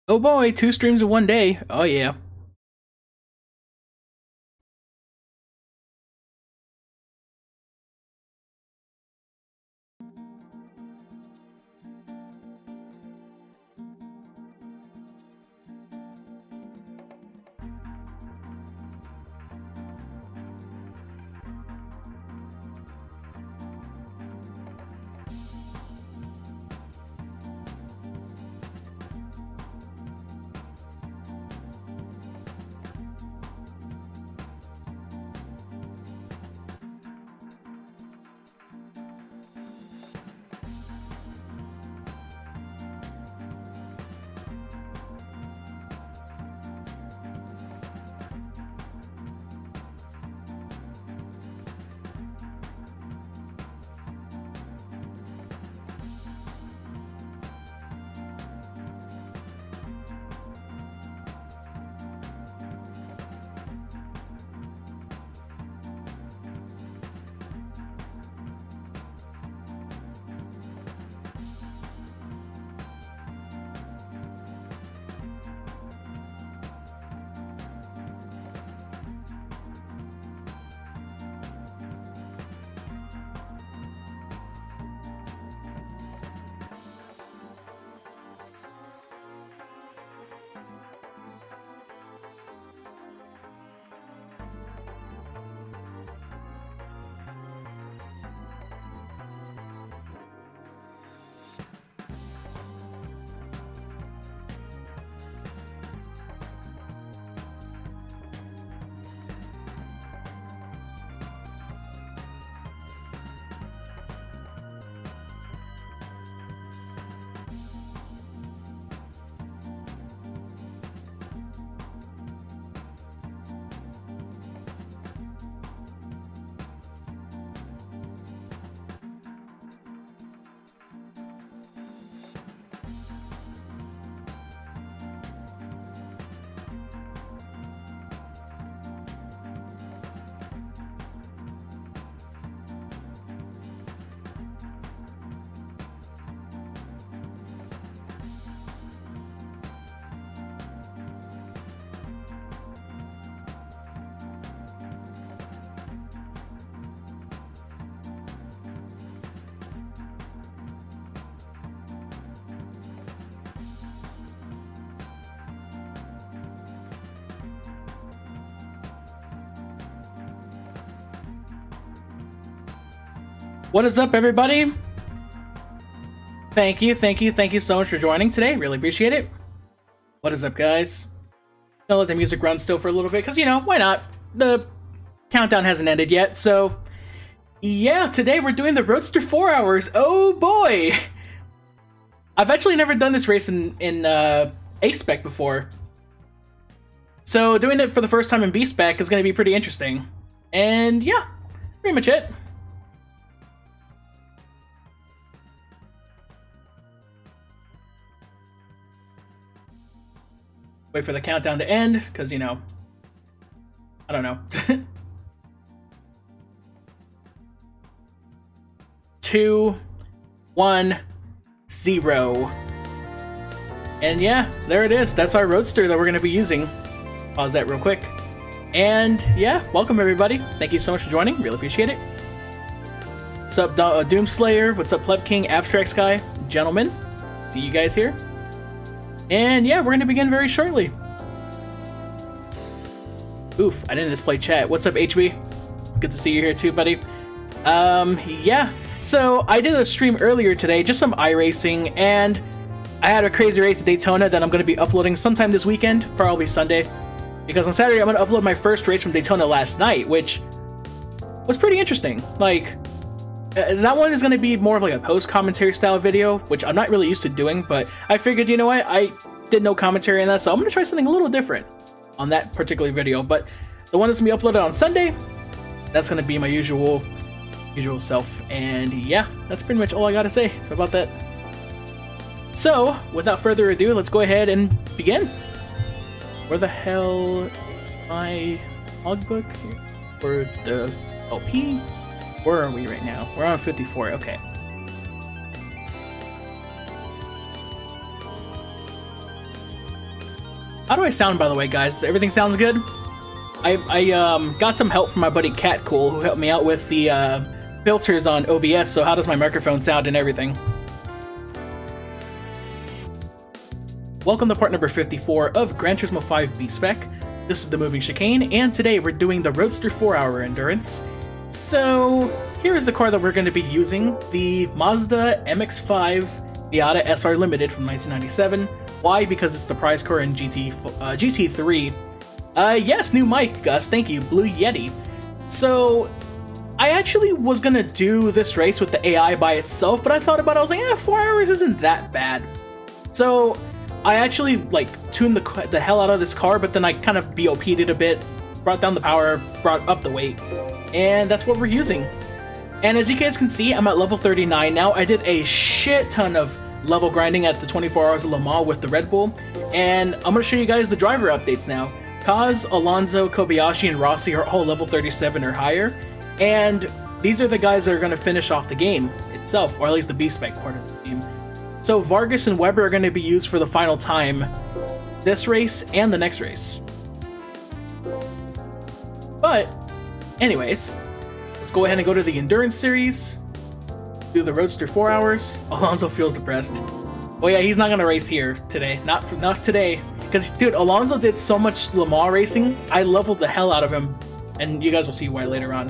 Oh boy, 2 streams in one day. Oh yeah. What is up, everybody? Thank you so much for joining today. Really appreciate it. What is up, guys? I'll let the music run still for a little bit, because, you know, why not? The countdown hasn't ended yet, so... Yeah, today we're doing the Roadster 4 hours. Oh, boy! I've actually never done this race in A-spec before. So, doing it for the first time in B-spec is going to be pretty interesting. And, yeah, pretty much it. Wait for the countdown to end, because, you know, I don't know. 2, 1, 0. And yeah, there it is. That's our Roadster that we're going to be using. Pause that real quick. And yeah, welcome everybody. Thank you so much for joining. Really appreciate it. What's up, Doomslayer? What's up, Pleb King, Abstract Sky? Gentlemen, see you guys here. And yeah, we're going to begin very shortly. Oof, I didn't display chat. What's up, HB? Good to see you here too, buddy. Yeah. So I did a stream earlier today, just some iRacing, and I had a crazy race at Daytona that I'm going to be uploading sometime this weekend, probably Sunday. Because on Saturday, I'm going to upload my first race from Daytona last night, which was pretty interesting. Like, that one is going to be more of like a post-commentary style video, which I'm not really used to doing, but I figured, you know what, I did no commentary on that, so I'm going to try something a little different on that particular video. But the one that's going to be uploaded on Sunday, that's going to be my usual self. And yeah, that's pretty much all I got to say about that. So, without further ado, let's go ahead and begin. Where the hell is my logbook? Or the LP? Where are we right now? We're on 54, okay. How do I sound, by the way, guys? Everything sounds good? I got some help from my buddy Cat Cool, who helped me out with the filters on OBS, so how does my microphone sound and everything? Welcome to part number 54 of Gran Turismo 5 B-spec. This is the movie Chicane, and today we're doing the Roadster 4-hour endurance. So, here is the car that we're going to be using, the Mazda MX-5 Miata SR Limited from 1997. Why? Because it's the prize car in GT3. Yes, new mic, Gus, thank you, Blue Yeti. So, I actually was gonna do this race with the AI by itself, but I thought about it, I was like, 4 hours isn't that bad. So, I actually, like, tuned the hell out of this car, but then I kind of BOP'd it a bit, brought down the power, brought up the weight, and that's what we're using. And as you guys can see, I'm at level 39 now. I did a shit ton of level grinding at the 24 Hours of Le Mans with the Red Bull, and I'm going to show you guys the driver updates now. Kaz, Alonso, Kobayashi, and Rossi are all level 37 or higher, and these are the guys that are going to finish off the game itself, or at least the B-spec part of the game. So Vargas and Webber are going to be used for the final time, this race and the next race. But, anyways, let's go ahead and go to the Endurance Series, do the Roadster 4 hours. Alonso feels depressed. Oh yeah, he's not going to race here today. Not today. Because, dude, Alonso did so much Le Mans racing, I leveled the hell out of him. And you guys will see why later on.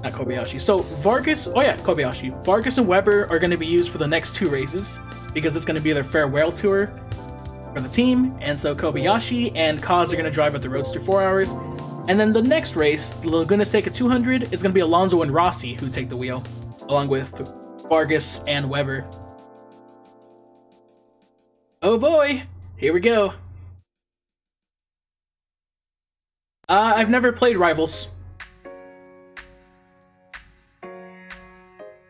Not Kobayashi. So, Vargas, oh yeah, Kobayashi. Vargas and Webber are going to be used for the next 2 races, because it's going to be their farewell tour for the team. And so Kobayashi and Kaz are going to drive at the Roadster 4 hours. And then the next race, the Laguna Seca 200, it's going to be Alonso and Rossi who take the wheel, along with Vargas and Webber. Oh boy, here we go. I've never played Rivals.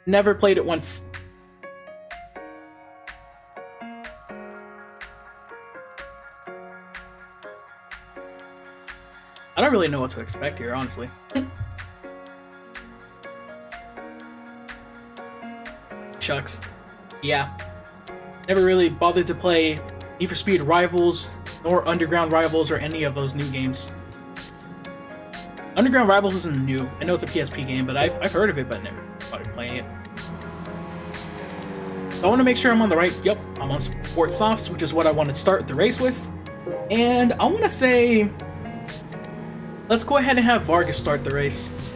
Never played it once. I don't really know what to expect here, honestly. Shucks. Yeah. Never really bothered to play Need for Speed Rivals, nor Underground Rivals, or any of those new games. Underground Rivals isn't new. I know it's a PSP game, but I've heard of it, but never bothered playing it. So I want to make sure I'm on the right... Yep, I'm on Sport Softs, which is what I want to start the race with. And I want to say... Let's go ahead and have Vargas start the race.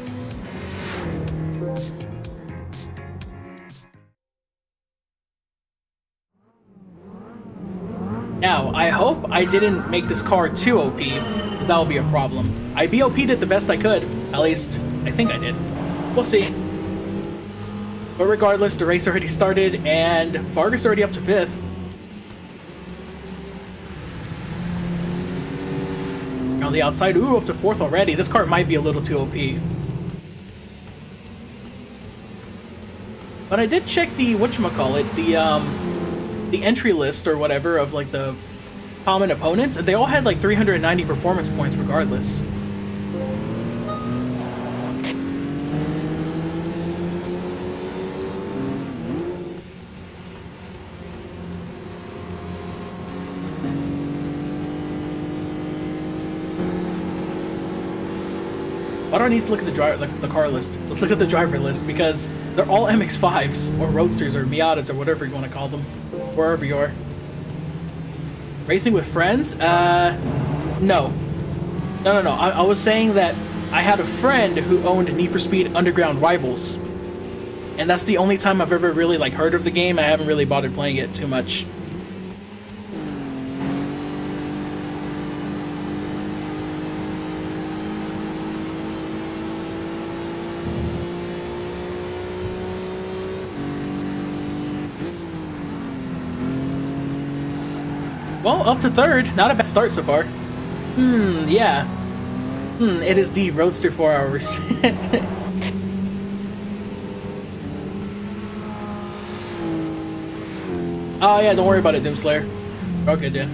Now, I hope I didn't make this car too OP, because that will be a problem. I BOP'd it the best I could. At least, I think I did. We'll see. But regardless, the race already started, and Vargas already up to 5th. On the outside, ooh, up to 4th already. This car might be a little too OP. But I did check the, whatchamacallit, the entry list or whatever of like the common opponents, and they all had like 390 performance points regardless. I don't need to look at the car list. Let's look at the driver list, because they're all MX-5s, or Roadsters, or Miatas, or whatever you want to call them, wherever you are. Racing with friends? No. No. I was saying that I had a friend who owned Need for Speed Underground Rivals, and that's the only time I've ever really, like, heard of the game. I haven't really bothered playing it too much. Well, up to 3rd. Not a bad start so far. Yeah. It is the Roadster 4 hours. Oh yeah, don't worry about it, Doomslayer. Okay, dude.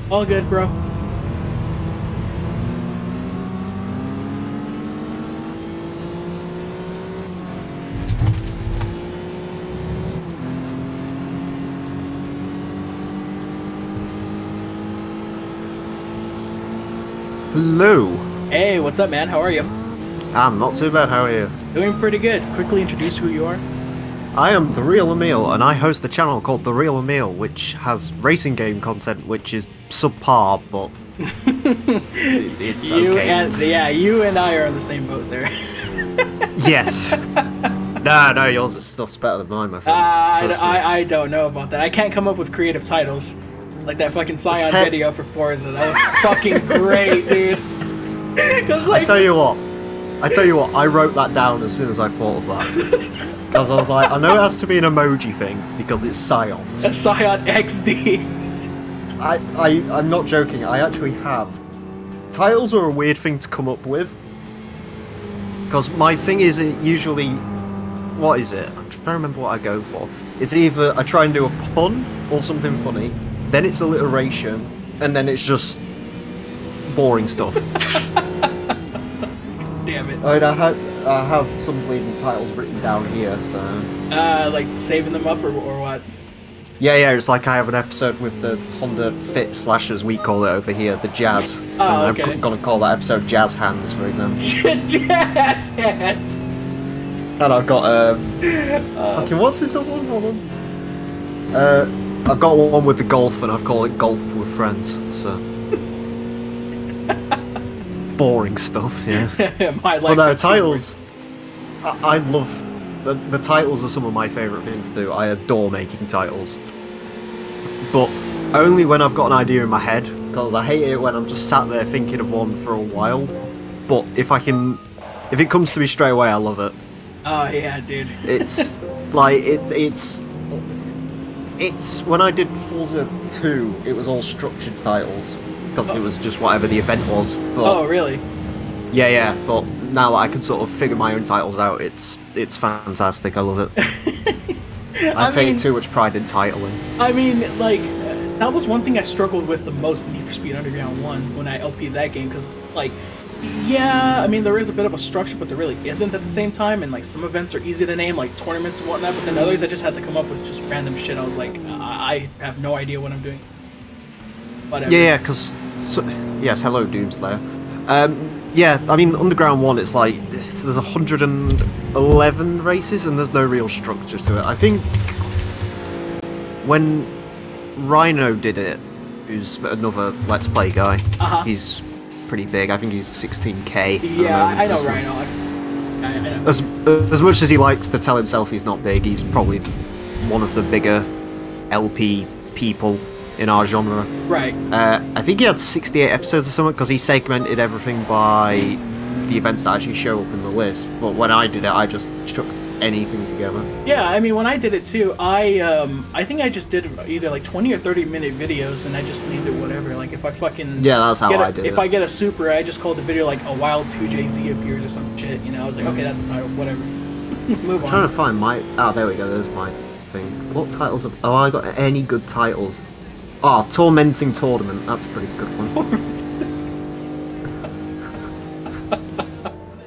All good, bro. Hello. Hey, what's up, man? How are you? I'm not too bad, how are you? Doing pretty good. Quickly introduce who you are. I am The Real Emil, and I host a channel called The Real Emil, which has racing game content, which is subpar, but it's okay. You and I are on the same boat there. Yes. No, yours stuff's better than mine, my friend. I don't know about that. I can't come up with creative titles. Like that fucking Scion video for Forza. That was fucking great, dude. Like... I tell you what, I wrote that down as soon as I thought of that. Because I was like, I know it has to be an emoji thing, because it's Scions. A Scion XD. I'm not joking, I actually have. Titles are a weird thing to come up with. Because my thing is, it usually... What is it? I'm trying to remember what I go for. It's either I try and do a pun, or something funny, then it's alliteration, and then it's just boring stuff. Damn it. I mean, I have some bleeding titles written down here, so... like saving them up or what? Yeah, it's like I have an episode with the Honda Fit Slash, as we call it over here, the Jazz. Oh, okay. I'm gonna call that episode Jazz Hands, for example. Jazz Hands! And I've got, fucking, what's this other one? Hold on. I've got one with the golf, and I've called it Golf with Friends, so... Boring stuff, yeah. My life. But no, titles... I love... The titles are some of my favourite things to do. I adore making titles. But only when I've got an idea in my head, because I hate it when I'm just sat there thinking of one for a while. But if it comes to me straight away, I love it. Oh yeah, dude. It's like it's when I did Forza 2, it was all structured titles because it was just whatever the event was. But, oh really? Yeah. But now that I can sort of figure my own titles out, it's fantastic. I love it. I take too much pride in titling. I mean, like that was one thing I struggled with the most in Need for Speed Underground 1 when I LP'd that game, because like. Yeah, I mean, there is a bit of a structure, but there really isn't at the same time, and like some events are easy to name, like tournaments and whatnot, but then others I just had to come up with just random shit. I was like, I have no idea what I'm doing. Whatever. Yeah, because... yes, hello, Doomslayer. Yeah, I mean, Underground 1, it's like, there's 111 races, and there's no real structure to it. I think when Rhino did it, who's another Let's Play guy, he's... pretty big. I think he's 16k. Yeah, I know Rhino. I know. As much as he likes to tell himself he's not big, he's probably one of the bigger LP people in our genre. Right. I think he had 68 episodes or something, because he segmented everything by the events that actually show up in the list. But when I did it, I just chucked anything together. Yeah, I mean, when I did it too, I think I just did either like 20 or 30 minute videos, and I just named it whatever. Like if I fucking that's how I did it. If I get a super, I just called the video like a Wild 2JZ appears or some shit. You know, I was like, okay, that's the title, whatever. Move on. I'm trying to find my. Oh, there we go. There's my thing. What titles? Oh, I got any good titles? Oh, Tormenting Tournament. That's a pretty good one.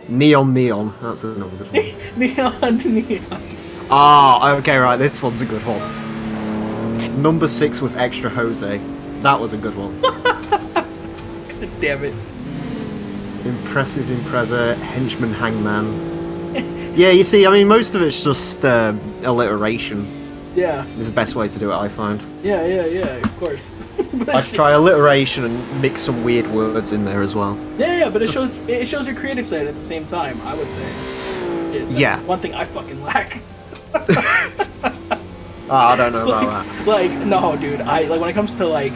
Neon. That's another good one. Neon. Ah, okay, right. This one's a good one. Number 6 with Extra Jose. That was a good one. Damn it. Impressive Impreza, Henchman Hangman. Yeah, you see, I mean, most of it's just alliteration. Yeah. Is the best way to do it, I find. Yeah, of course. I try alliteration and mix some weird words in there as well. Yeah, but it shows your creative side at the same time, I would say. That's one thing I fucking lack. I don't know about that. Like, no, dude. Like when it comes to like.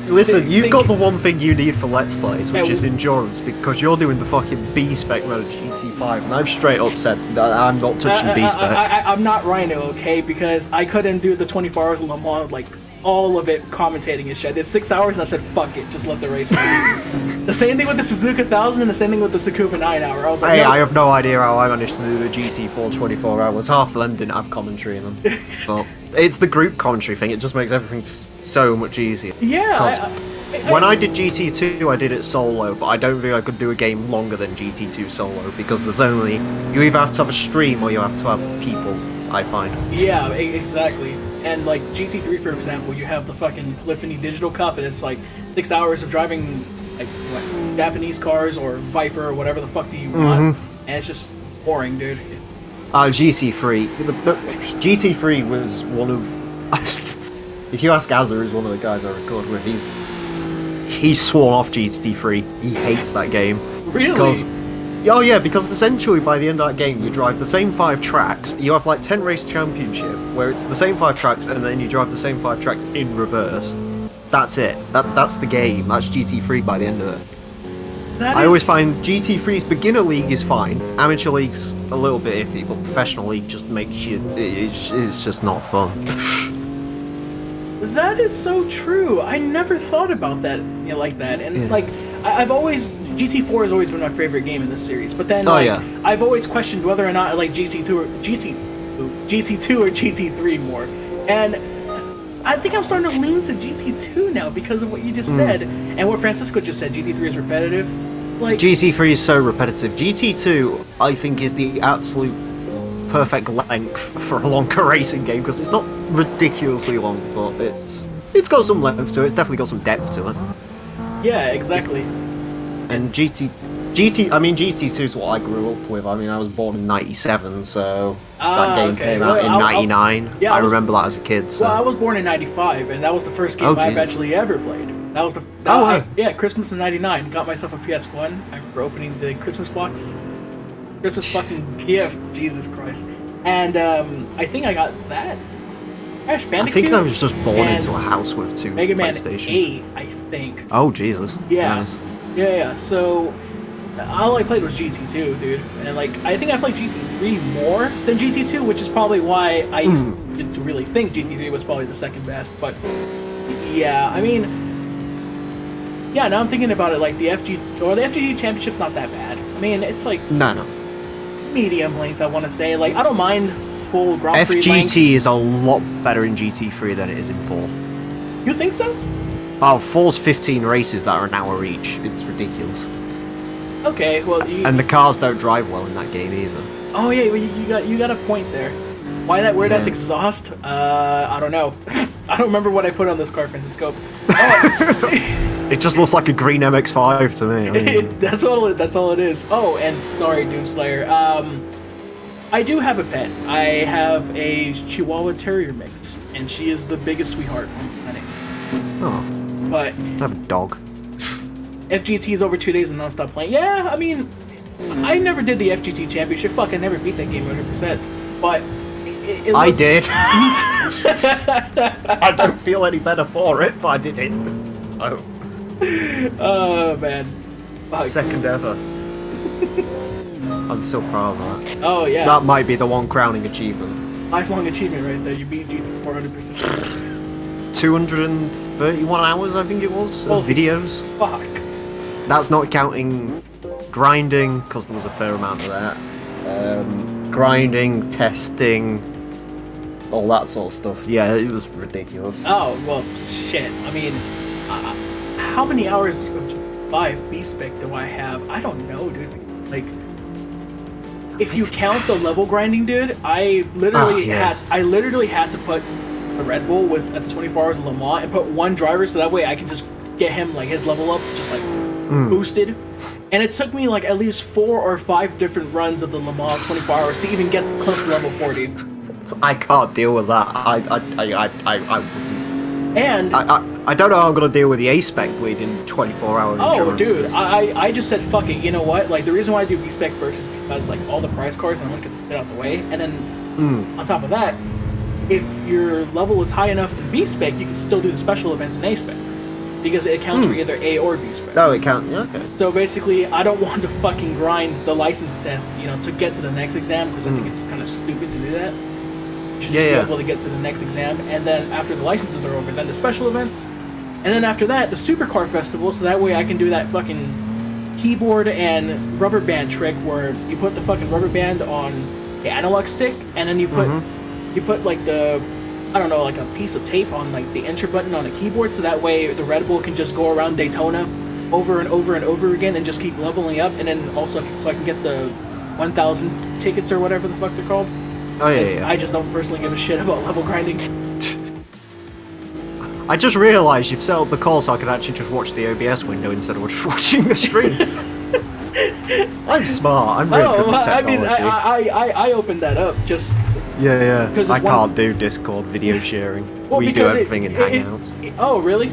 Listen, you've got the one thing you need for Let's Plays, which is endurance, because you're doing the fucking B-spec mode of GT5, and I've straight up said that I'm not touching B-spec. I'm not Rhino, okay, because I couldn't do the 24 hours of Le Mans, like, all of it commentating and shit. I did 6 hours, and I said, fuck it, just let the race run. The same thing with the Suzuka 1000, and the same thing with the Tsukuba 9 hour. I was like, hey, I have no idea how I managed to do the GT4 24 hours. Half of them didn't have commentary in them. But it's the group commentary thing, it just makes everything so much easier. Yeah, when I did GT2, I did it solo, but I don't think I could do a game longer than GT2 solo, because there's only... You either have to have a stream, or you have to have people, I find. Yeah, exactly. And like GT3, for example, you have the fucking Polyphony Digital Cup, and it's like 6 hours of driving like what, Japanese cars or Viper or whatever the fuck do you want, and it's just boring, dude. It's... GT3. The GT3 was one of. If you ask Azza, is one of the guys I record with. He's sworn off GT3. He hates that game. Really? Because, oh yeah, because essentially by the end of that game, you drive the same 5 tracks. You have like 10 race championship, where it's the same 5 tracks, and then you drive the same 5 tracks in reverse. That's it. That's the game. That's GT3 by the end of it. I always find GT3's beginner league is fine. Amateur league's a little bit iffy, but professional league just makes you. It's just not fun. That is so true. I never thought about that, you know, like that. And like, I've always GT4 has always been my favorite game in this series. But then, like, I've always questioned whether or not I like GT2 or GT3 more. And I think I'm starting to lean to GT2 now because of what you just said and what Francisco just said. GT3 is repetitive. Like, GT3 is so repetitive. GT2, I think, is the absolute perfect length for a longer racing game because it's not ridiculously long, but it's got some length to it. It's definitely got some depth to it. Yeah, exactly. And I mean, GT2 is what I grew up with. I mean, I was born in '97, so that game came out in '99. Yeah, I remember that as a kid. So. Well, I was born in '95, and that was the first game I've actually ever played. That was the yeah, Christmas in '99. Got myself a PS1. I remember opening the Christmas box, Christmas fucking gift. Jesus Christ! And I think I got that. Crash Bandicoot. I think I was just born into a house with 2 Mega Man PlayStations. 8, I think. Oh Jesus! Yeah. Nice. Yeah. So all I played was GT2, dude, and like I think I played GT3 more than GT2, which is probably why I used to really think GT3 was probably the second best. But yeah, I mean, yeah. Now I'm thinking about it, like the FGT Championship's not that bad. I mean, it's like no medium length. I want to say, like, I don't mind full Grand Prix lengths. FGT is a lot better in GT3 than it is in 4. You think so? Oh, 4's 15 races that are an hour each. It's ridiculous. Okay, well, and the cars don't drive well in that game either. Oh yeah, well, you got a point there. Why that weird ass exhaust? I don't know. I don't remember what I put on this car, Francisco. It just looks like a green MX-5 to me. I mean. That's all it is. Oh, and sorry, Doomslayer. I do have a pet. I have a Chihuahua Terrier mix, and she is the biggest sweetheart on the planet. Oh. But I have a dog. FGT is over 2 days and non-stop playing. Yeah, I mean, I never did the FGT Championship. Fuck, I never beat that game 100%. But I did. I don't feel any better for it, but I did it. Oh. Oh man. Fuck. Second ever. I'm so proud of that. Oh yeah. That might be the one crowning achievement. Lifelong achievement right there. You beat GT 400%. 231 hours, I think it was, of videos. Fuck. That's not counting grinding, because there was a fair amount of that. Grinding, testing, all that sort of stuff. Yeah, it was ridiculous. Oh, well, shit. I mean, how many hours of GT5 B-spec do I have? I don't know, dude. Like, if you count the level grinding, dude, I literally had to put a Red Bull at the 24 Hours of Le Mans and put one driver so that way I can just get him, like, his level up just, like, boosted. And it took me, like, at least 4 or 5 different runs of the Le Mans 24 Hours to even get close to level 40. I can't deal with that. I don't know how I'm gonna deal with the A-spec bleed in 24-hour endurance. Oh, dude, I just said fuck it. You know what? Like, the reason why I do B-spec first is because, like, all the prize cars and I want to get out the way. And then on top of that, if your level is high enough in B-spec, you can still do the special events in A-spec because it counts for either A or B-spec. Oh, it counts. Yeah, okay. So basically, I don't want to fucking grind the license tests, you know, to get to the next exam because I think it's kind of stupid to do that. You should just be able to get to the next exam, and then after the licenses are over, then the special events, and then after that, the supercar festival, so that way I can do that fucking keyboard and rubber band trick where you put the fucking rubber band on the analog stick, and then you put like the, I don't know, like a piece of tape on like the enter button on a keyboard, so that way the Red Bull can just go around Daytona over and over and over again and just keep leveling up, and then also so I can get the 1,000 tickets or whatever the fuck they're called. Oh yeah. I just don't personally give a shit about level grinding. I just realised you've set up the call so I can actually just watch the OBS window instead of just watching the stream. I'm smart. I'm really good at technology. I opened that up just. Yeah. I can't do Discord video sharing. Well, we do everything in Hangouts. Oh, really?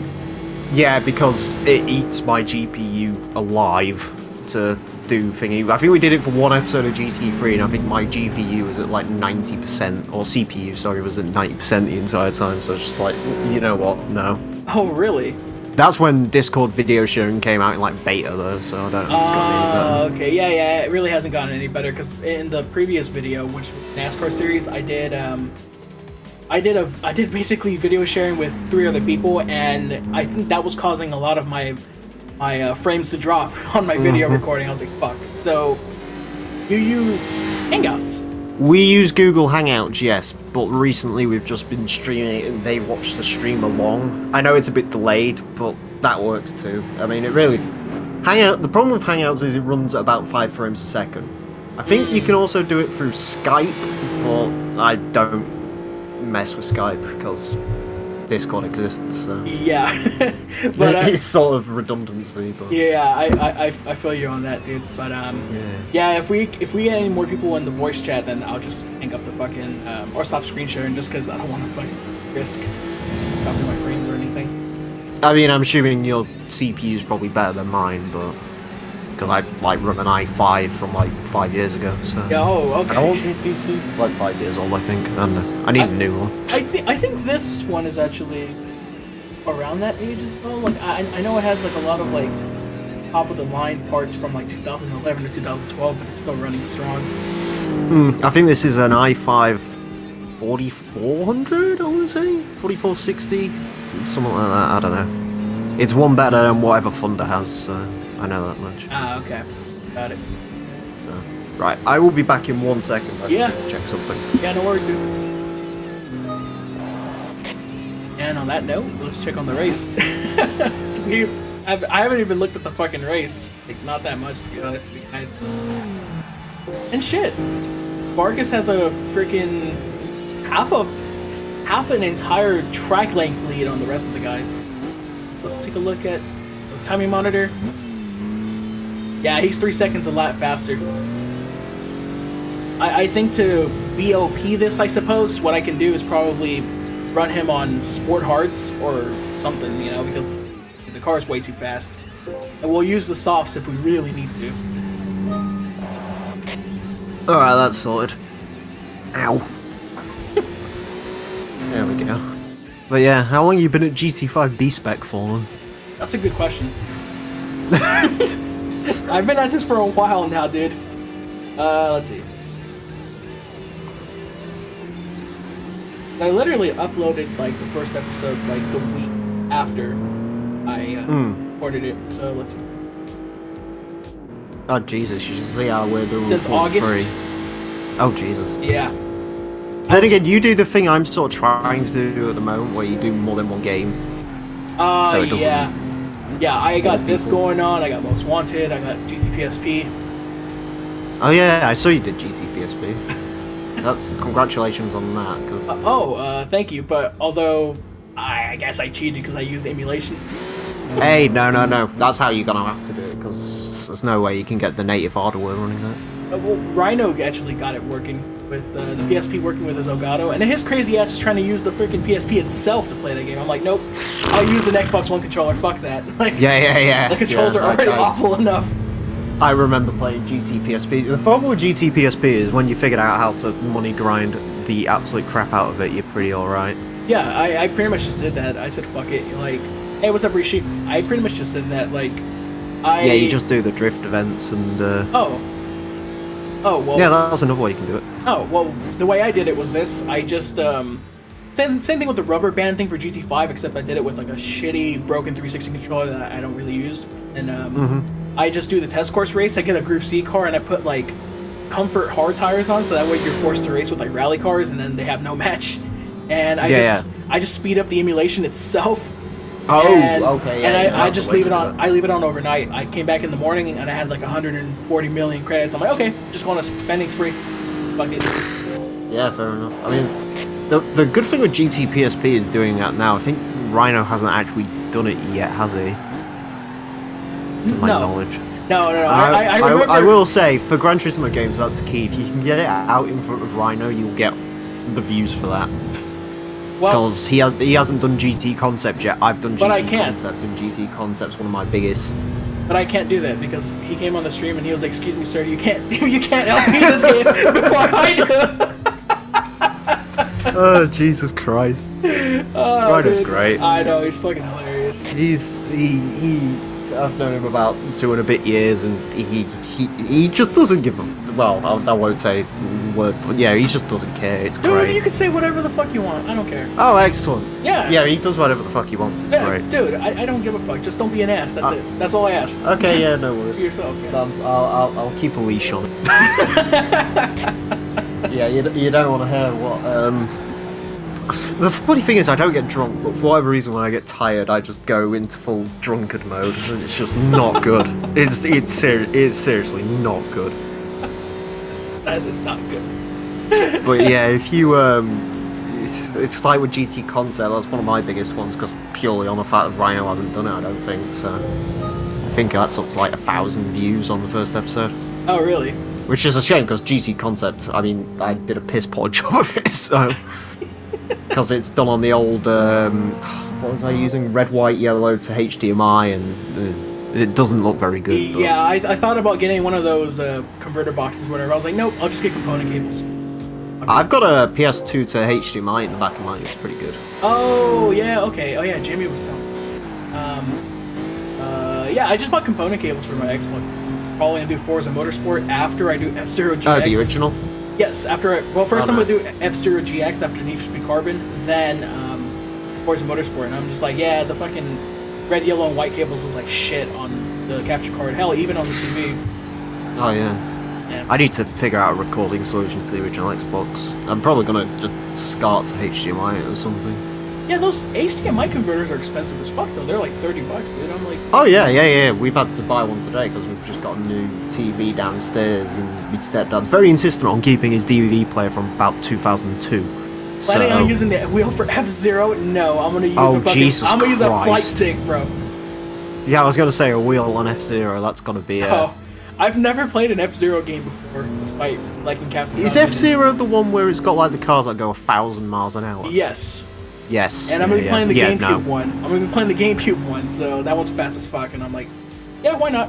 Yeah, because it eats my GPU alive to do thingy. I think we did it for one episode of GT3, and I think my GPU was at like 90%, or CPU, sorry, was at 90% the entire time, so it's just like, you know what, no. Oh, really? That's when Discord video sharing came out in like beta though, so I don't know if it's gotten any better. Okay, yeah, it really hasn't gotten any better, because in the previous video, which was NASCAR series, I did basically video sharing with 3 other people, and I think that was causing a lot of my frames to drop on my video recording. I was like, fuck. So, you use Hangouts? We use Google Hangouts, yes, but recently we've just been streaming it and they watch the stream along. I know it's a bit delayed, but that works too. I mean, it really... The problem with Hangouts is it runs at about 5 frames a second. I think you can also do it through Skype, but I don't mess with Skype because Discord exists, so... Yeah. But it's sort of redundancy, but... Yeah, I feel you on that, dude. But, yeah, if we get any more people in the voice chat, then I'll just hang up the fucking... or stop screen sharing, just because I don't want to fucking risk dropping my frames or anything. I mean, I'm assuming your CPU is probably better than mine, but... Because I, like, run an i5 from, like, 5 years ago, so... Yeah, oh, okay. How old is this PC? Like, 5 years old, I think. I don't know. I need a new one. I think this one is actually around that age as well. Like, I know it has, like, a lot of, like, top-of-the-line parts from, like, 2011 to 2012, but it's still running strong. I think this is an i5 4400, I want to say? 4460? Something like that, I don't know. It's one better than whatever Thunder has, so... I know that much. Ah, okay. Got it. So, right, I will be back in 1 second. I yeah. Check something. Yeah, no worries, dude. And on that note, let's check on the race. I haven't even looked at the fucking race. Like, not that much, to be honest with you guys. And shit. Vargas has a freaking half an entire track length lead on the rest of the guys. Let's take a look at the timing monitor. Yeah, he's 3 seconds a lot faster. I think to BOP this, I suppose, what I can do is probably run him on Sport Hards or something, you know, because the car is way too fast. And we'll use the softs if we really need to. Alright, that's sorted. Ow. There we go. But yeah, how long have you been at GT5 B-spec for, man? That's a good question. I've been at this for a while now, dude. Let's see. I literally uploaded, like, the first episode, like, the week after I recorded it, so let's see. Oh, Jesus, you should see how we're doing. Since August? Oh, Jesus. Yeah. Then again, you do the thing I'm sort of trying to do at the moment, where you do more than one game. So yeah. Yeah, I got this going on, I got Most Wanted, I got GTPSP. Oh yeah, I saw you did GTPSP. That's congratulations on that. Cause... thank you, but although I guess I cheated because I used emulation. Hey, no. That's how you're gonna have to do it, because there's no way you can get the native hardware running that. Well, Rhino actually got it working with the PSP working with his Elgato, and his crazy ass is trying to use the freaking PSP itself to play the game. I'm like, nope, I'll use an Xbox One controller. Fuck that. Like, yeah. The controls are already awful enough. I remember playing GT PSP. The problem with GT PSP is when you figured out how to money grind the absolute crap out of it, you're pretty alright. Yeah, I pretty much just did that. I said, fuck it. Like, hey, what's up, Rishi? I pretty much just did that. Like, Yeah, you just do the drift events and... Oh, well... Yeah, that's another way you can do it. Oh, well, the way I did it was this. I just, Same thing with the rubber band thing for GT5, except I did it with, like, a shitty broken 360 controller that I don't really use. And, I just do the test course race. I get a Group C car, and I put, like, comfort hard tires on, so that way you're forced to race with, like, rally cars, and then they have no match. And I just speed up the emulation itself. Okay. Yeah, and I just leave it on. I leave it on overnight. I came back in the morning and I had like 140 million credits. I'm like, okay, just go on a spending spree. Fuck it. Yeah, fair enough. I mean, the good thing with GT PSP is doing that now. I think Rhino hasn't actually done it yet, has he? To my knowledge. No. I remember. I will say, for Gran Turismo games, that's the key. If you can get it out in front of Rhino, you'll get the views for that. Because he hasn't done GT Concept yet. I've done GT Concept, and GT Concept's one of my biggest. But I can't do that because he came on the stream and he was like, "Excuse me, sir, you can't help me this game before I do." Oh Jesus Christ! Rhino's great. I know, he's fucking hilarious. I've known him about 2 and a bit years, and he just doesn't give a. Well, I won't say the word, but yeah, he just doesn't care. It's great. Dude, you can say whatever the fuck you want. I don't care. Oh, excellent. Yeah. Yeah, he does whatever the fuck he wants. It's great. Dude, I don't give a fuck. Just don't be an ass. That's it. That's all I ask. Okay, yeah, no worries. Be yourself. Yeah. I'll keep a leash on it. Yeah, you don't want to hear what. The funny thing is, I don't get drunk, but for whatever reason, when I get tired, I just go into full drunkard mode, and it's just not good. It's seriously not good. That is not good. But yeah, if you it's like with GT Concept, that's one of my biggest ones, because purely on the fact that Rhino hasn't done it, I don't think so. I think that's up to like 1,000 views on the first episode. Oh really? Which is a shame, because GT Concept, I mean, I did a piss poor job of it, so. Because it's done on the old, what was I using? Red, white, yellow to HDMI, and it doesn't look very good. But... Yeah, I thought about getting one of those converter boxes, whatever. I was like, nope, I'll just get component cables. Okay. I've got a PS2 to HDMI in the back of mine. It's pretty good. Oh yeah, okay. Oh yeah, Jimmy was telling me. Yeah, I just bought component cables for my Xbox. Probably gonna do Forza Motorsport after I do F-Zero GX. Oh, the original? Yes, after first I'm gonna do F-Zero GX after Need for Speed Carbon, then Forza Motorsport, and I'm just like, yeah, the fucking red, yellow, and white cables look like shit on the capture card. Hell, even on the TV. Oh yeah. I need to figure out a recording solution to the original Xbox. I'm probably gonna just SCART to HDMI or something. Yeah, those HDMI converters are expensive as fuck though. They're like $30, dude. I'm like. Oh yeah. We've had to buy one today because we've just got a new TV downstairs, and my stepdad's very insistent on keeping his DVD player from about 2002. Planning on using the wheel for F-Zero? No, I'm gonna use a fucking. I'm gonna use a flight stick, bro. Yeah, I was gonna say a wheel on F-Zero. That's gonna be. Oh, I've never played an F-Zero game before, despite liking Captain. Is F-Zero the one where it's got like the cars that go 1,000 miles an hour? Yes. Yes. And I'm gonna be playing the GameCube one. I'm gonna be playing the GameCube one, so that one's fast as fuck, and I'm like, yeah, why not?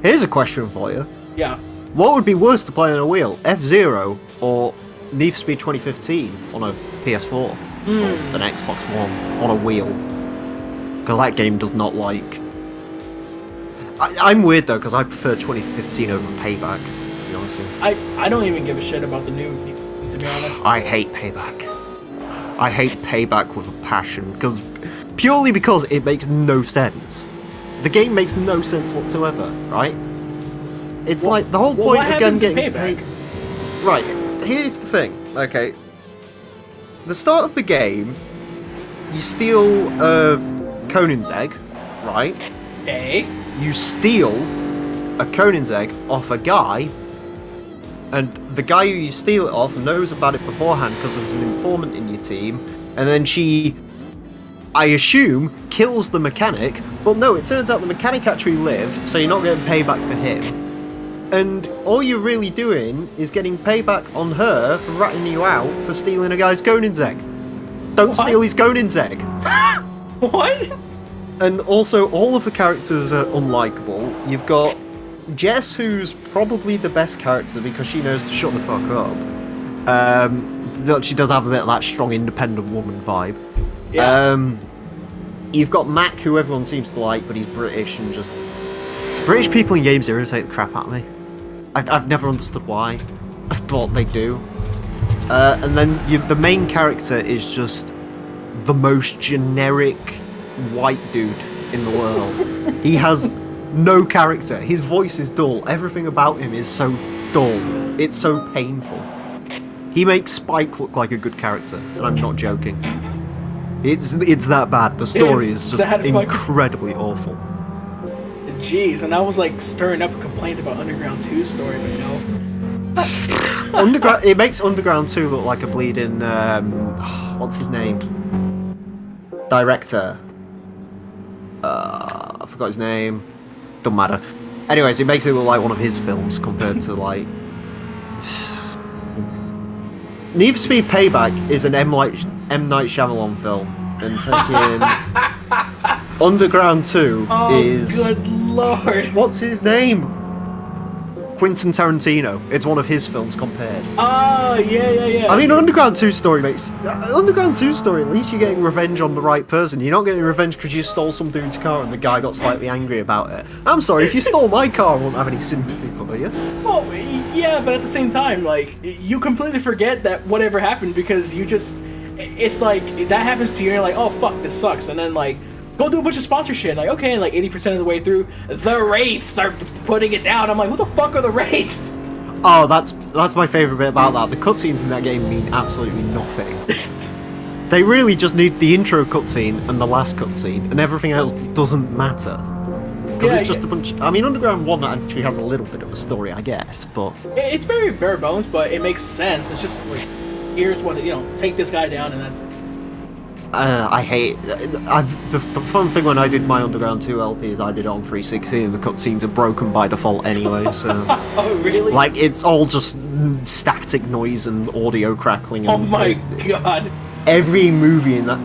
Here's a question for you. Yeah. What would be worse to play on a wheel, F-Zero or Need for Speed 2015 on a PS4 or an Xbox One on a wheel? Because that game does not like. I'm weird though, because I prefer 2015 over Payback. To be honest with you. I don't even give a shit about the new games, to be honest. I hate Payback. I hate Payback with a passion, purely because it makes no sense. The game makes no sense whatsoever, right? It's like the whole point of them getting Payback? Right, here's the thing, okay. The start of the game, you steal Conin's egg, right? Okay. You steal a Conin's egg off a guy, and the guy who you steal it off knows about it beforehand because there's an informant in your team, and then she, I assume, kills the mechanic, but no, it turns out the mechanic actually lived, so you're not getting payback for him. And all you're really doing is getting payback on her for ratting you out for stealing a guy's Conin's egg. Don't steal his Conin's egg. What? And also, all of the characters are unlikable. You've got Jess, who's probably the best character because she knows to shut the fuck up. She does have a bit of that strong, independent woman vibe. Yeah. You've got Mac, who everyone seems to like, but he's British and just... British people in games irritate the crap out of me. I've never understood why, but they do. And then the main character is just the most generic white dude in the world. He has no character. His voice is dull. Everything about him is so dull. It's so painful. He makes Spike look like a good character, and I'm not joking. It's that bad. The story is just incredibly awful. Jeez, and I was like stirring up a complaint about Underground 2's story, but no. It makes Underground 2 look like a bleeding what's his name? director. I forgot his name. Doesn't matter. Anyways, it makes it look like one of his films compared to like. Need for Speed Payback is an M. Night Shyamalan film, and fucking Underground 2 is. Oh, good lord! What's his name? Quentin Tarantino. It's one of his films compared. Oh, yeah. I mean, Underground 2 story makes... Underground 2 story, at least you're getting revenge on the right person. You're not getting revenge because you stole some dude's car and the guy got slightly angry about it. I'm sorry, if you stole my car, I won't have any sympathy for you. Well, yeah, but at the same time, like, you completely forget that whatever happened because you just... It's like, that happens to you and you're like, oh, fuck, this sucks. And then, like, go do a bunch of sponsorship. Like, okay, like 80% of the way through, the Wraiths are putting it down. I'm like, who the fuck are the Wraiths? Oh, that's my favourite bit about that. The cutscenes in that game mean absolutely nothing. They really just need the intro cutscene and the last cutscene, and everything else doesn't matter. Because it's just a bunch... I mean, Underground 1 actually has a little bit of a story, I guess, but... It's very bare bones, but it makes sense. It's just like, here's what, take this guy down and that's it. I hate... the fun thing when I did my Underground 2 LP is I did it on 360 and the cutscenes are broken by default anyway, so... Oh, really? Like, it's all just static noise and audio crackling. And, oh my god. Every movie in that...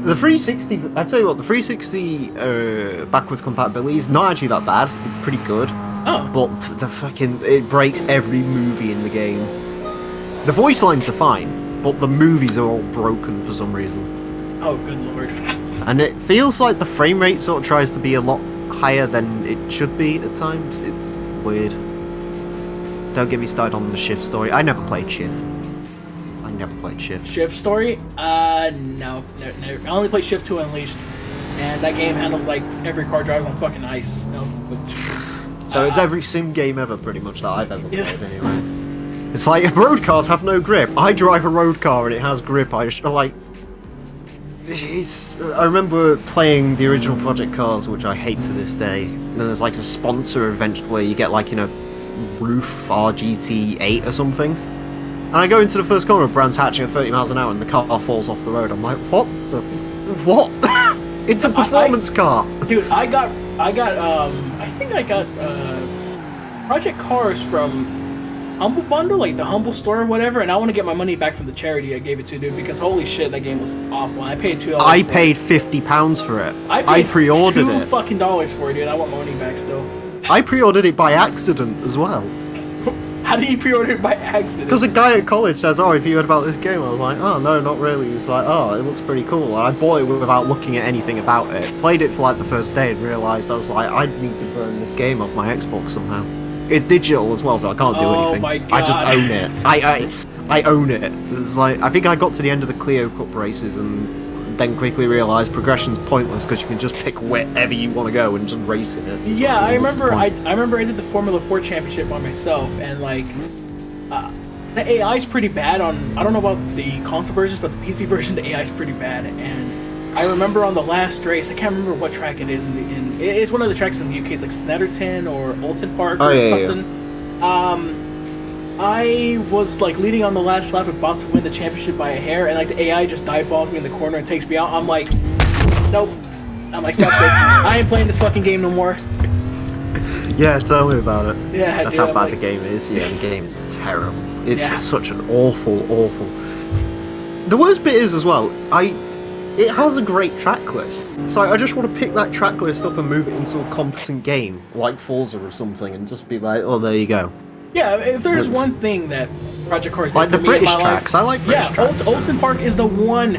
The 360... I tell you what, the 360 backwards compatibility is not actually that bad. It's pretty good. Oh. But the fucking... It breaks every movie in the game. The voice lines are fine, but the movies are all broken for some reason. Oh, good lord. And it feels like the frame rate sort of tries to be a lot higher than it should be at times. It's weird. Don't get me started on the Shift story. I never played Shift. Shift story? No. I only played Shift 2 Unleashed. And that game handles like every car drives on fucking ice. So it's every sim game ever, pretty much, that I've ever played anyway. It's like, road cars have no grip. I drive a road car and it has grip. I remember playing the original Project Cars, which I hate to this day. And then there's like a sponsor event where you get like, roof RGT8 or something. And I go into the first corner of Brands Hatching at 30 miles an hour and the car falls off the road. I'm like, what? It's a performance car. Dude, I think I got Project Cars from Humble Bundle, like the Humble store or whatever, and I want to get my money back from the charity I gave it to, dude, because holy shit, that game was awful. I paid $2. I paid £50 for it. I pre-ordered it. $2 for it, dude. I want my money back still. I pre-ordered it by accident as well. How did you pre-order it by accident? Because a guy at college says, "Oh, have you heard about this game?" I was like, "Oh, no, not really." He's like, "Oh, it looks pretty cool." And I bought it without looking at anything about it. Played it for like the first day and realised I was like, I need to burn this game off my Xbox somehow. It's digital as well, so I can't do anything. My God. I just own it. I own it. It's like, I think I got to the end of the Clio Cup races and then quickly realised progression's pointless because you can just pick wherever you want to go and just race in it. Yeah, I remember I did the Formula 4 championship by myself, and like the AI is pretty bad on, I don't know about the console versions, but the PC version, the AI is pretty bad. And I remember on the last race, I can't remember what track it is it's one of the tracks in the UK. It's like Snetterton or Oulton Park or something. Yeah. I was like leading on the last lap, about to win the championship by a hair, and like the AI just dive balls me in the corner and takes me out. I'm like, nope. I'm like, fuck this. I ain't playing this fucking game no more. Yeah, tell me about it. Yeah, that's how bad the game is. Yeah, the game is terrible. It's such an awful. The worst bit is as well, it has a great track list. So I just want to pick that track list up and move it into a competent game, like Forza or something, and just be like, oh, there you go. Yeah, if there's one thing that Project Cars did like for the me British in my tracks, life, I like British tracks. Oulton Park is the one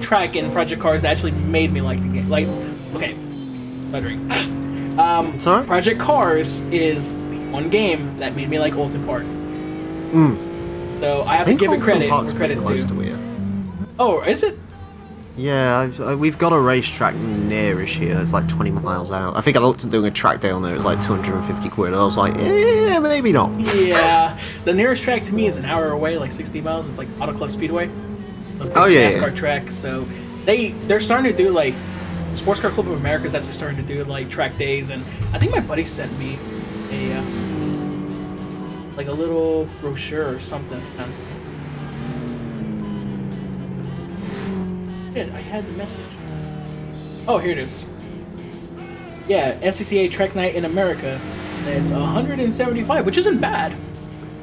track in Project Cars that actually made me like the game. Like, okay, stuttering. Sorry? Project Cars is one game that made me like Oulton Park. So I have to give it credit where credit's due. Oh, is it? Yeah, we've got a racetrack nearish here. It's like 20 miles out. I think I looked at doing a track day on there. It was like 250 quid. I was like, maybe not. Yeah, the nearest track to me is an hour away, like 60 miles. It's like Auto Club Speedway. Oh yeah. NASCAR track. So they're starting to do like Sports Car Club of America is actually starting to do like track days, and I think my buddy sent me a like a little brochure or something. Shit, I had the message. Oh, here it is. Yeah, SCCA Trek Night in America. It's 175, which isn't bad.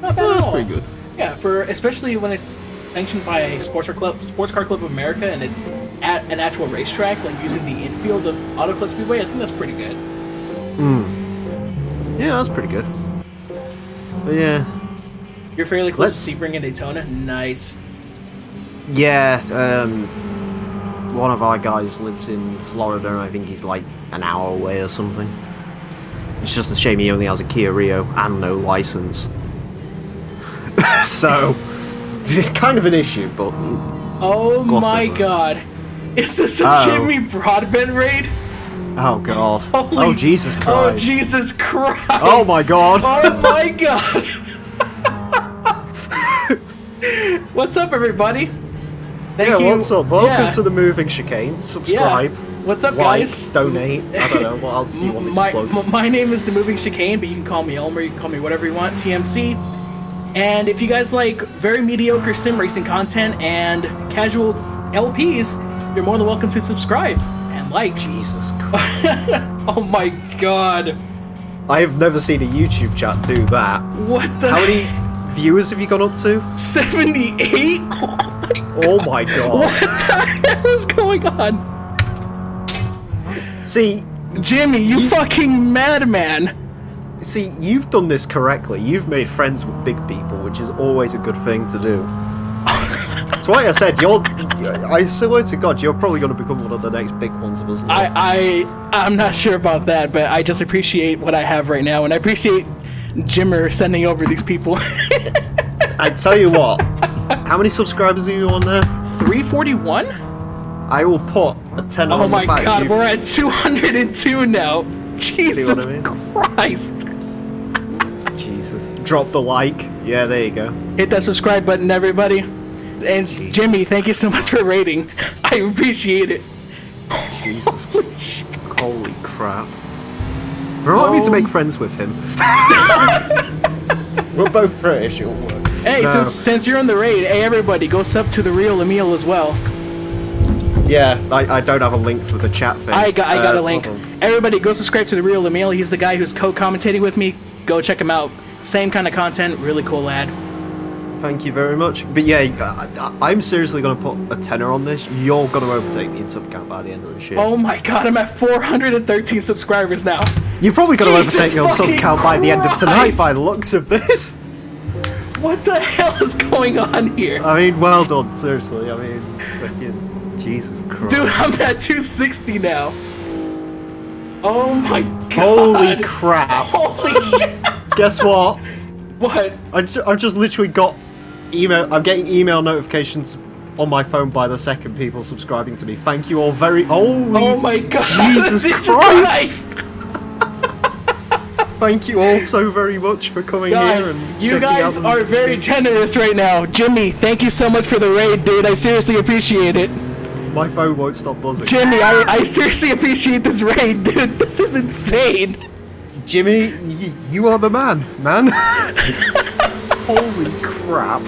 Not bad at all. That's pretty good. Yeah, for especially when it's sanctioned by Sports Car Club of America, and it's at an actual racetrack, like using the infield of Auto Club Speedway. I think that's pretty good. Yeah, that's pretty good. But yeah. You're fairly close to Sebring and Daytona. Nice. Yeah, one of our guys lives in Florida, and I think he's like an hour away or something. It's just a shame he only has a Kia Rio and no license. So, it's kind of an issue, but... Oh my god. Is this a Jimmy Broadbent raid? Oh god. Oh Jesus Christ. Oh Jesus Christ. Oh my god. Oh my god. What's up, everybody? Thank you. What's up? Welcome to the Moving Chicane. Subscribe. Yeah. What's up, like, guys? Donate. I don't know. What else do you want me to plug? My name is the Moving Chicane, but you can call me Elmer. You can call me whatever you want. TMC. And if you guys like very mediocre sim racing content and casual LPs, you're more than welcome to subscribe and like. Jesus Christ. Oh my god. I have never seen a YouTube chat do that. What the? How many viewers have you gone up to? 78? Oh my god. What the hell is going on? See, Jimmy, you fucking madman. See, you've done this correctly. You've made friends with big people, which is always a good thing to do. That's why I said, I swear to God, you're probably going to become one of the next big ones of us. I'm not sure about that, but I just appreciate what I have right now, and I appreciate Jimmer sending over these people. I tell you what, how many subscribers are you on there? 341? I will put a 10 on Oh my god, we're at 202 now. Jesus Christ. Jesus. Drop the like. Yeah, there you go. Hit that subscribe button, everybody. And Jesus. Jimmy, thank you so much for rating. I appreciate it. Jesus. Holy crap. Remind me to make friends with him. We're both British, it'll work. Hey, no. since you're on the raid, hey everybody, go sub to the real Emil as well. Yeah, I don't have a link for the chat thing. I got a link. Everybody, go subscribe to the real Emil. He's the guy who's co-commentating with me. Go check him out. Same kind of content. Really cool lad. Thank you very much. But yeah, I'm seriously going to put a tenner on this. You're going to overtake me in sub count by the end of the shit. Oh my god, I'm at 413 subscribers now. You're probably going to overtake me on sub count by the end of tonight by the looks of this. What the hell is going on here? I mean, well done, seriously. I mean, fucking Jesus Christ. Dude, I'm at 260 now. Oh my god. Holy crap. Holy shit. Guess what? What? I've just literally got email. I'm getting email notifications on my phone by the second people subscribing to me. Thank you all very. Holy oh my god. Jesus Christ. Thank you all so very much for coming here and you guys are very generous right now. Jimmy, thank you so much for the raid, dude. I seriously appreciate it. My phone won't stop buzzing. Jimmy, I seriously appreciate this raid, dude. This is insane. Jimmy, you are the man. Holy crap.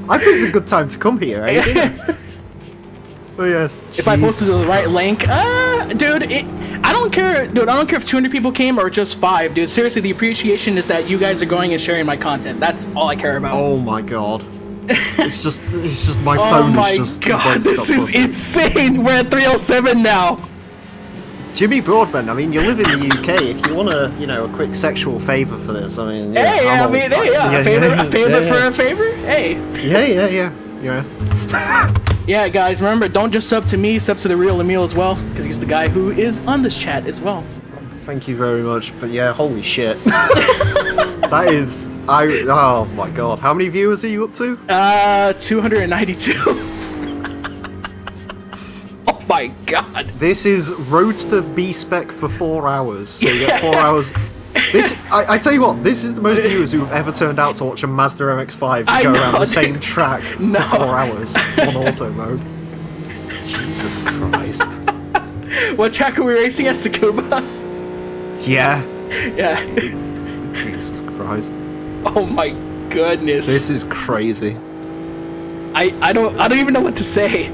I picked a good time to come here, eh? Oh yes. If I posted the right link, dude, I don't care, dude. I don't care if 200 people came or just 5, dude. Seriously, the appreciation is that you guys are going and sharing my content. That's all I care about. Oh my god. It's just my phone is just. Oh my god, this is insane. We're at 307 now. Jimmy Broadbent, I mean, you live in the UK. If you want a quick sexual favour for this, I mean, yeah, a favor for a favor. Hey. Yeah. Yeah, guys, remember, don't just sub to me, sub to the real Emil as well, because he's the guy who is on this chat as well. Thank you very much, but yeah, holy shit. That is, oh my god, how many viewers are you up to? 292. Oh my god. This is Roadster B-spec for 4 hours, so you get 4 hours. This, I tell you what, this is the most viewers who have ever turned out to watch a Mazda MX-5 go around the same track for 4 hours on auto mode. Jesus Christ. What track are we racing at, Tsukuba? Yeah. Yeah. Jesus Christ. Oh my goodness. This is crazy. I don't even know what to say.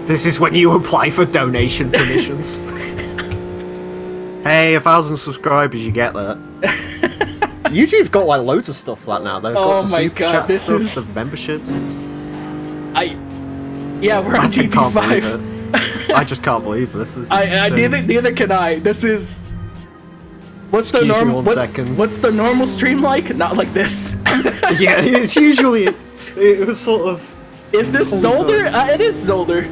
This is when you apply for donation permissions. Hey, 1,000 subscribers, you get that. YouTube's got like loads of stuff like now. They've got the my super god, chat this stuff, is the memberships. Yeah, we're on GT5. I just can't believe this. Neither can I. This is. What's the normal? What's the normal stream like? Not like this. Yeah, it's usually. It was sort of. Is this Zolder? It is Zolder.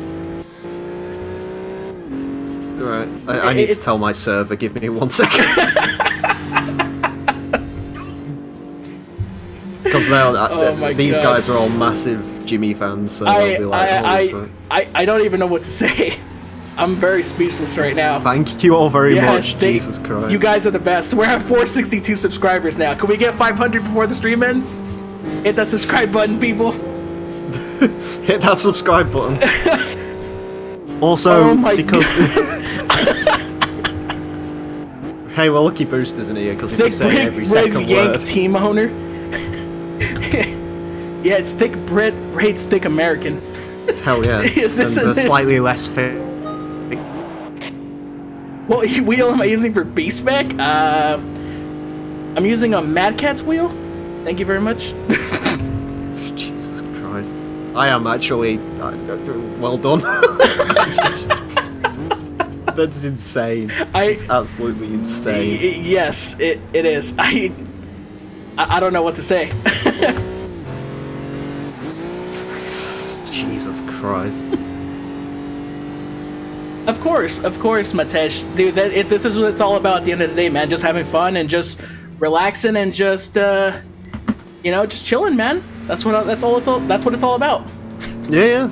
Right, I need to tell my server. Give me 1 second. Because these guys are all massive Jimmy fans, so they'll be like, I don't even know what to say. I'm very speechless right now. Thank you all very much, Jesus Christ. You guys are the best. We're at 462 subscribers now. Can we get 500 before the stream ends? Hit that subscribe button, people. Hit that subscribe button. Also, because... Hey, well, lucky Boost isn't here, because if you say every second word... team owner. Yeah, it's Thick Brit rates Thick American. Hell yeah. Is this and slightly less fit. What wheel am I using for B-spec? I'm using a Mad Catz wheel. Thank you very much. Jesus Christ. I am actually... well done. That's insane. It's absolutely insane. Yes, it is. I don't know what to say. Jesus Christ. Of course, Matesh. Dude, this is what it's all about at the end of the day, man. Just having fun and just relaxing and just, you know, just chilling, man. That's what it's all about. Yeah.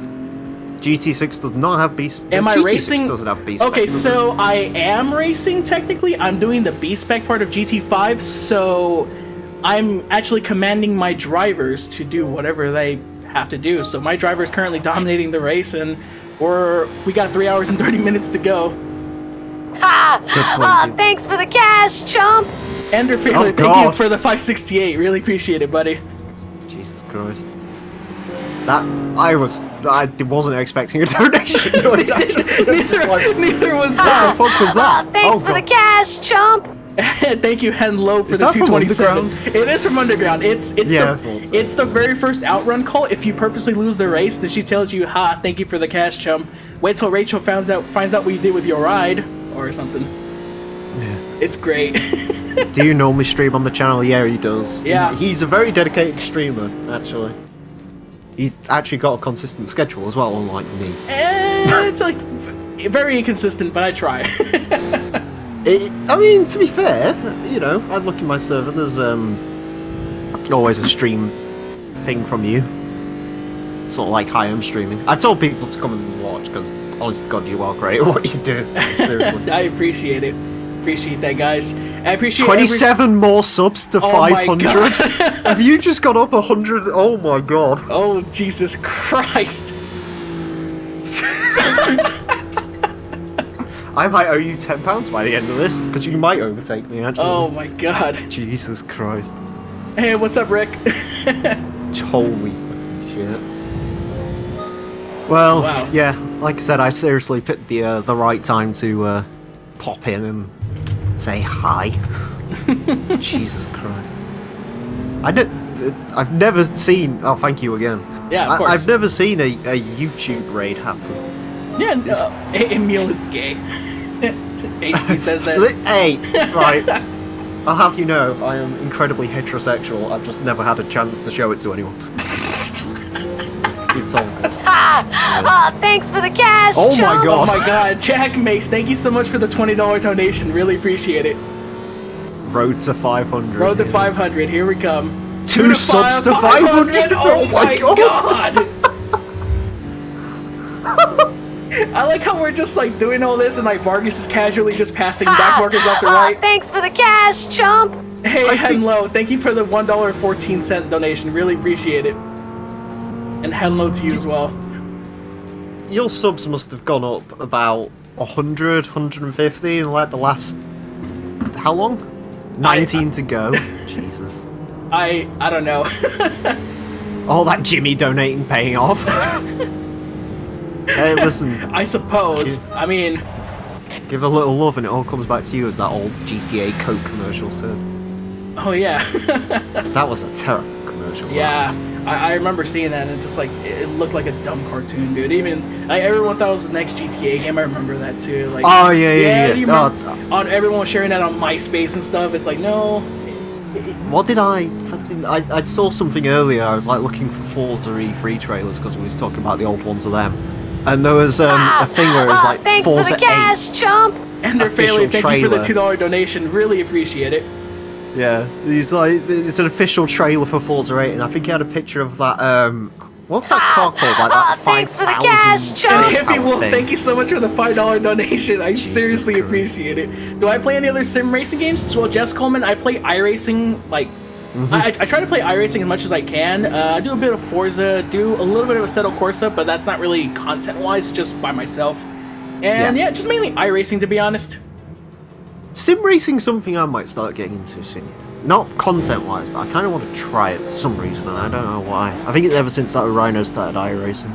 GT6 does not have B-spec. Am I GT6 racing? Doesn't have B-spec. Okay, so I am racing technically. I'm doing the B-spec part of GT5, so I'm actually commanding my drivers to do whatever they have to do. So my driver is currently dominating the race, and we got 3 hours and 30 minutes to go. Ha! Thanks for the cash, chump! Ender Failure, thank you for the 568. Really appreciate it, buddy. Jesus Christ. I wasn't expecting a donation. Neither was I. What the fuck was that? Thanks for the cash, chump! Thank you, Henlo, for the 227. It is from Underground. It's the very first outrun call. If you purposely lose the race, then she tells you, "Ha! Thank you for the cash, chum." Wait till Rachel finds out what you did with your ride or something. Yeah. It's great. Do you normally stream on the channel? Yeah, he does. Yeah. He's a very dedicated streamer, actually. He's actually got a consistent schedule as well, unlike me. It's like very inconsistent, but I try. I mean, to be fair, you know, I'd look in my server. There's always a stream thing from you. Sort of like hi, I'm streaming. I've told people to come and watch because, honest to God, you are great at what you do. Seriously. I appreciate it. Appreciate that, guys. I appreciate 27 more subs to 500. Have you just got up 100? Oh my God. Oh Jesus Christ. I might owe you £10 by the end of this because you might overtake me. Actually. Oh my God. Jesus Christ. Hey, what's up, Rick? Holy shit. Well, wow. Yeah, like I said, I seriously picked the right time to pop in and say hi. Jesus Christ. I've never seen... Oh, thank you again. Yeah, of course. I've never seen a YouTube raid happen. Yeah, Emil is gay. HB says that. Hey, right. I'll have you know, I am incredibly heterosexual. I've just never had a chance to show it to anyone. It's all good. Thanks for the cash, oh my God. Oh my God. Jack Mace, thank you so much for the $20 donation. Really appreciate it. Road to 500. Road to 500. Here we come. 2 subs to 500. Oh my God. I like how we're just like doing all this and like Vargas is casually just passing back markers left and right. Thanks for the cash, chump. Hey, Henlo, thank you for the $1.14 donation. Really appreciate it. And Henlo to you as well. Your subs must have gone up about 100, 150 in like the last... How long? 19 to go. Jesus. I don't know. All that Jimmy donating paying off. Hey, listen. I suppose. I mean, Give a little love and it all comes back to you, as that old GTA Coke commercial said. oh yeah. That was a terrible commercial. Yeah, I remember seeing that, and just like it looked like a dumb cartoon, dude. Even everyone thought it was the next GTA game. I remember that too. Like, oh yeah. You remember, on everyone was sharing that on MySpace and stuff. It's like, no. What did I saw something earlier. I was like looking for Forza E3 trailers because we was talking about the old ones of them, and there was a thing where it was like thanks Forza for the cash, 8 chump. And they're official failing. Thank you for the trailer. $2 donation. Really appreciate it. Yeah, he's like, it's an official trailer for Forza 8, and I think he had a picture of that, what's that car called? Like that thanks for the 5,000 cash, chump. And Hippie Wolf, thing. thank you so much for the $5 donation. I seriously Christ. appreciate it. Do I play any other sim racing games? Well, Jess Coleman, I play iRacing, like, I try to play iRacing as much as I can. I do a bit of Forza, do a little bit of Assetto Corsa, but that's not really content-wise, just by myself. And yeah, just mainly iRacing, to be honest. Sim racing's something I might start getting into soon. Not content-wise, but I kind of want to try it for some reason, and I don't know why. I think it's ever since that Rhino started iRacing.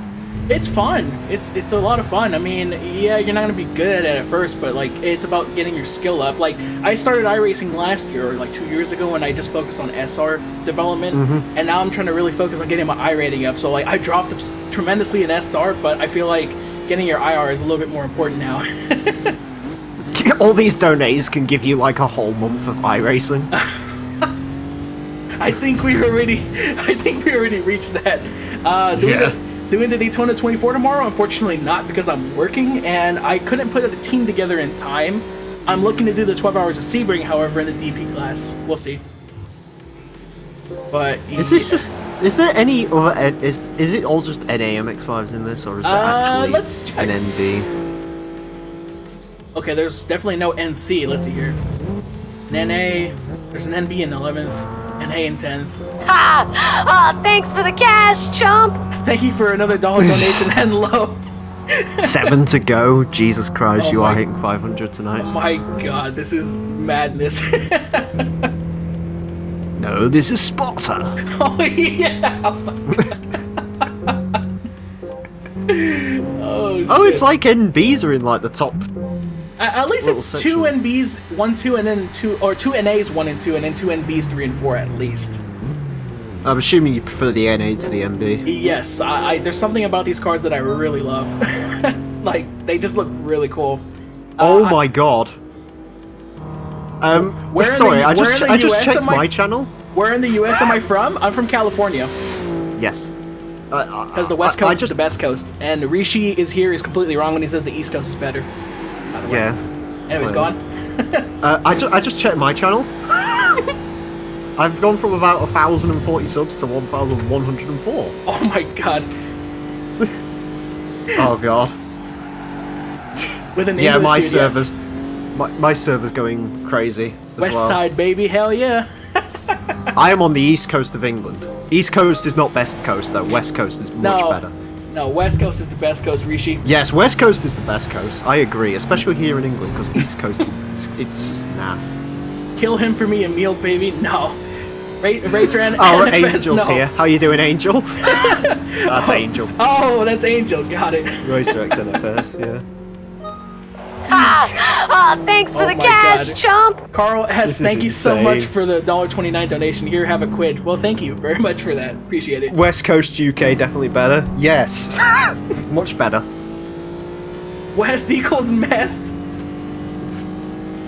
It's fun. It's a lot of fun. I mean, yeah, you're not gonna be good at it at first, but like it's about getting your skill up. Like I started iRacing last year, or like 2 years ago, and I just focused on SR development, and now I'm trying to really focus on getting my I rating up. So like I dropped tremendously in SR, but I feel like getting your IR is a little bit more important now. All these donates can give you like a whole month of iRacing. I think we already reached that. Doing the Daytona 24 tomorrow? Unfortunately not, because I'm working and I couldn't put a team together in time. I'm looking to do the 12 hours of Sebring, however, in the DP class. We'll see. But Is this just? Is there any other? Is it all just NAMX5s in this, or is there actually let's check. an NB? Okay, there's definitely no NC. Let's see here. An NA. There's an NB in 11th. An A in 10th. Thanks for the cash, chump. Thank you for another $1 donation and low. 7 to go. Jesus Christ, Oh you are my- hitting 500 tonight. My God, this is madness. No, this is Sparta. Oh yeah. Oh shit. Oh, it's like NBs are in like the top. At least little it's two section. NBs, 1, 2, and then two NAs, 1 and 2, and then two NBs, 3 and 4 at least. I'm assuming you prefer the NA to the NB. Yes, there's something about these cars that I really love. Like they just look really cool. Oh my god. Where in Sorry, the- I where in just the US checked am I- my channel. Where in the US am I from? I'm from California. Yes. Because the West Coast is the best coast. And Rishi is completely wrong when he says the East Coast is better. By the way. Yeah. Anyways, go on. I just checked my channel. I've gone from about 1,040 subs to 1,104. Oh my god. Oh god. With an Yeah, English my dude, yes. servers, my server's going crazy. As West well. Side, baby, hell yeah. I am on the east coast of England. East coast is not best coast though. West coast is much better. No, West Coast is the best coast, Rishi. Yes, west coast is the best coast. I agree, especially here in England, because east coast, it's just naff. Kill him for me, Emil, baby. No. Racer and Oh, NFS, Angel's no. here. How you doing, Angel? That's Angel. Oh, that's Angel. Got it. Racer X NFS, yeah. Thanks for Oh the my cash, God. chump. Carl has This is thank you so insane. much for the $1.29 donation. Here, have a quid. Well, thank you very much for that. Appreciate it. West Coast UK definitely better. Yes. Much better. West equals messed.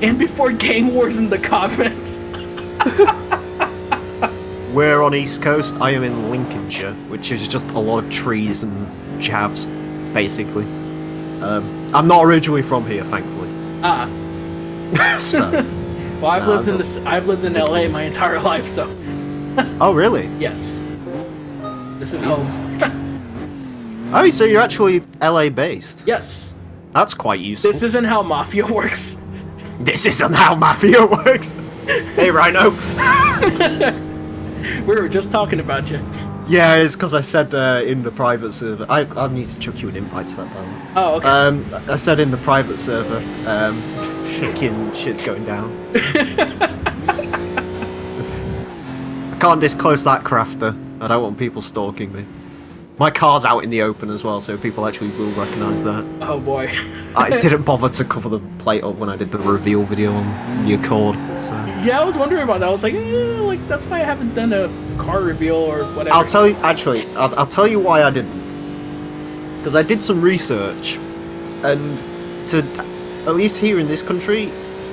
And before gang wars in the comments. We're on East Coast. I am in Lincolnshire, which is just a lot of trees and chavs, basically. I'm not originally from here, thankfully. So. Well, I've lived in LA my entire life, so Oh, really? yes. This is Jesus. home. Oh, so you're actually LA based. Yes. That's quite useful. This isn't how Mafia works. This isn't how Mafia works. Hey, Rhino. We were just talking about you. Yeah, it's because I said in the private server. I need to chuck you an invite to that, by the way. Oh, okay. I said in the private server, freaking shit's going down. I can't disclose that, Crafter. I don't want people stalking me. My car's out in the open as well, so people actually will recognise that. Oh boy. I didn't bother to cover the plate up when I did the reveal video on the Accord. So. Yeah, I was wondering about that. I was like, that's why I haven't done a car reveal or whatever. I'll tell you, actually, I'll tell you why I didn't. Because I did some research, and to, at least here in this country,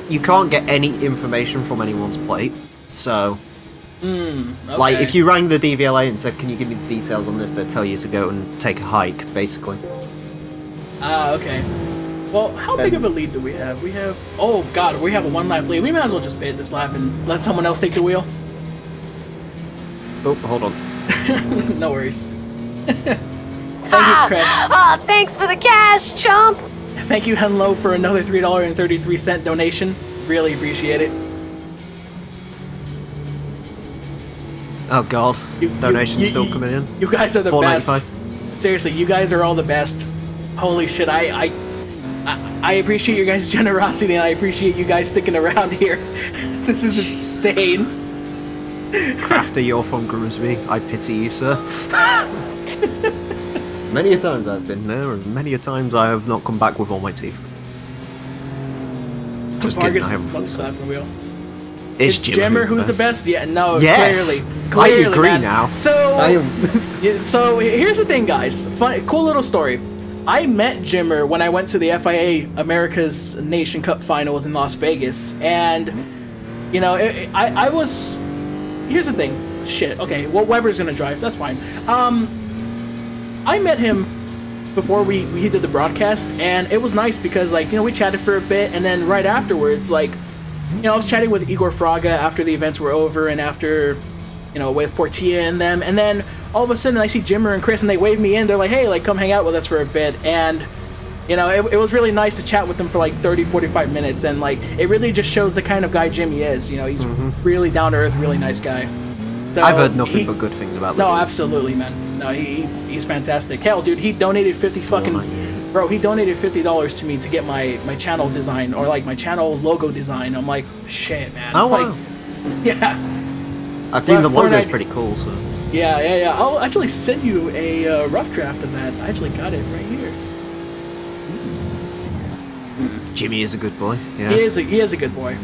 you can't get any information from anyone's plate. So, okay. like, if you rang the DVLA and said, can you give me the details on this, they'd tell you to go and take a hike, basically. Okay. Well, how big of a lead do we have? We have... Oh, God, we have a 1 lap lead. We might as well just hit this lap and let someone else take the wheel. Oh, hold on. No worries. Thank you, Chris. Oh, thanks for the cash, chump. Thank you, Henlo, for another $3.33 donation. Really appreciate it. Oh, God. Donations still coming in. You guys are the best. $4.95. Seriously, you guys are all the best. Holy shit, I appreciate your guys' generosity, and I appreciate you guys sticking around here. This is insane. Crafter, you're from Grimsby. I pity you, sir. Many a times I've been there, and many a times I have not come back with all my teeth. Just kidding, I haven't the wheel. It's Jommer who's the best? Yeah, no, yes, clearly, I agree man. now. So, so here's the thing, guys. Cool little story. I met Jommer when I went to the FIA America's Nation Cup Finals in Las Vegas, and you know, I was. Here's the thing. Shit. Okay. Well, Weber's gonna drive. That's fine. I met him before we did the broadcast, and it was nice because, like, you know, we chatted for a bit, and then right afterwards, like, you know, I was chatting with Igor Fraga after the events were over and after, you know, with Portilla and them, and then all of a sudden I see Jommer and Chris, and they wave me in. They're like, hey, like, come hang out with us for a bit, and you know, it was really nice to chat with them for like 30-45 minutes, and like, it really just shows the kind of guy Jimmy is. You know, he's really down to earth, really nice guy. So I've heard nothing but good things about him. No, absolutely, man. No, he's fantastic. Hell, dude, he donated Bro, he donated $50 to me to get my channel design, or like my channel logo design. I'm like, shit, man. Oh, like, wow. Yeah. I think the logo's pretty cool, so. Yeah. I'll actually send you a rough draft of that. I actually got it right here. Jimmy is a good boy. Yeah. He is a good boy.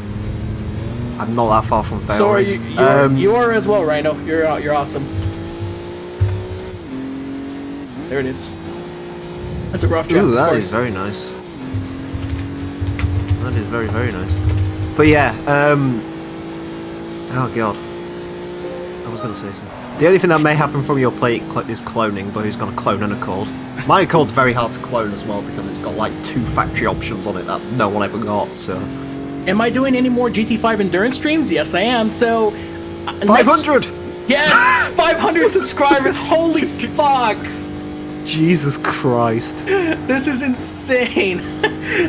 I'm not that far from fail. So you are as well, Rhino. You're awesome. There it is. That's a rough draft. Ooh, that is very nice. That is very, very nice. But yeah, oh god, I was gonna say something. The only thing that may happen from your plate is cloning, but who's gonna clone an Accord? My Accord's very hard to clone as well because it's got like 2 factory options on it that no one ever got. So. Am I doing any more GT5 endurance streams? Yes, I am. So 500. Yes, 500 subscribers. Holy fuck. Jesus Christ. This is insane.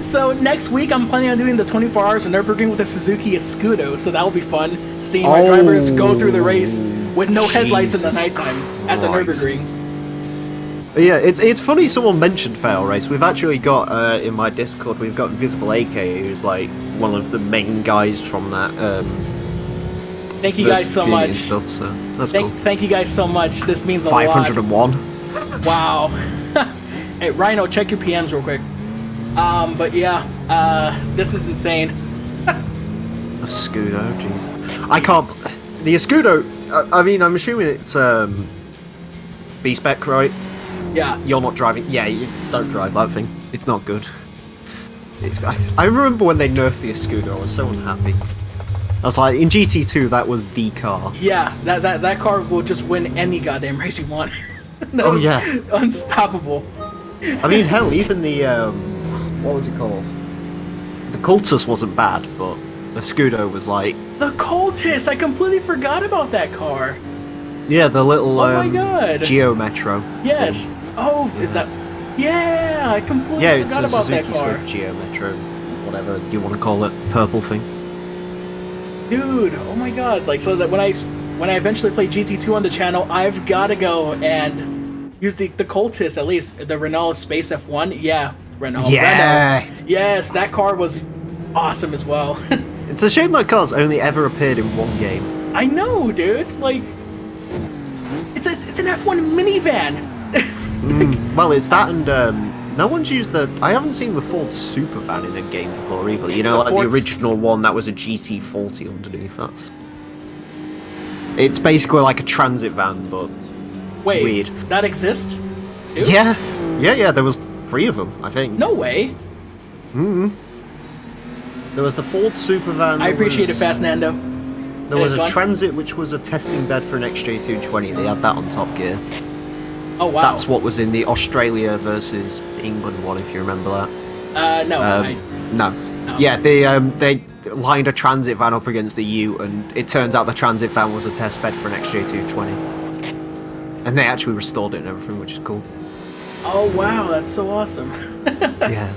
So next week I'm planning on doing the 24 hours of Nürburgring with the Suzuki Escudo, so that will be fun. Seeing my drivers go through the race with no headlights in the nighttime at the Nürburgring. Yeah, it's funny someone mentioned Fail Race. We've actually got, in my Discord, we've got Visible AK, who's like one of the main guys from that, Thank you guys so much. Stuff, so that's cool. Thank you guys so much. This means a lot. 501. Wow. Hey, Rhino, check your PMs real quick. But yeah, this is insane. A Escudo, jeez. I can't... The Escudo, I mean, I'm assuming it's, B-spec, right? Yeah. You're not driving... Yeah, you don't drive that thing. It's not good. I remember when they nerfed the Escudo, I was so unhappy. I was like, in GT2, that was the car. Yeah, that car will just win any goddamn race you want. Oh, yeah. Unstoppable. I mean, hell, even the, what was it called? The Cultus wasn't bad, but the Escudo was like... The Cultus! I completely forgot about that car. Yeah, the little, oh my God. Geo Metro. Yes. Oh, is that... Yeah, I completely forgot about that car. Swift Geo Metro, whatever you want to call it, purple thing. Dude, oh my God. Like, so that when I eventually play GT2 on the channel, I've got to go and use the Cultus, at least, the Renault Space F1. Yeah, Renault. Yeah! Renault. Yes, that car was awesome as well. It's a shame that car's only ever appeared in one game. I know, dude. Like, it's an F1 minivan. Well, it's that and no one's used the... I haven't seen the Ford Supervan in a game before either. You know, like the original one that was a GT40 underneath. It's basically like a transit van, but Wait, weird. That exists? Dude? Yeah, there was 3 of them, I think. No way. There was the Ford Supervan. I appreciate it, Fast Nando. There was a Transit, which was a testing bed for an XJ220. They had that on Top Gear. Oh, wow. That's what was in the Australia versus England one, if you remember that. No. No. Yeah, they lined a Transit van up against the Ute, and it turns out the Transit van was a test bed for an XJ220. And they actually restored it and everything, which is cool. Oh, wow, that's so awesome. Yeah.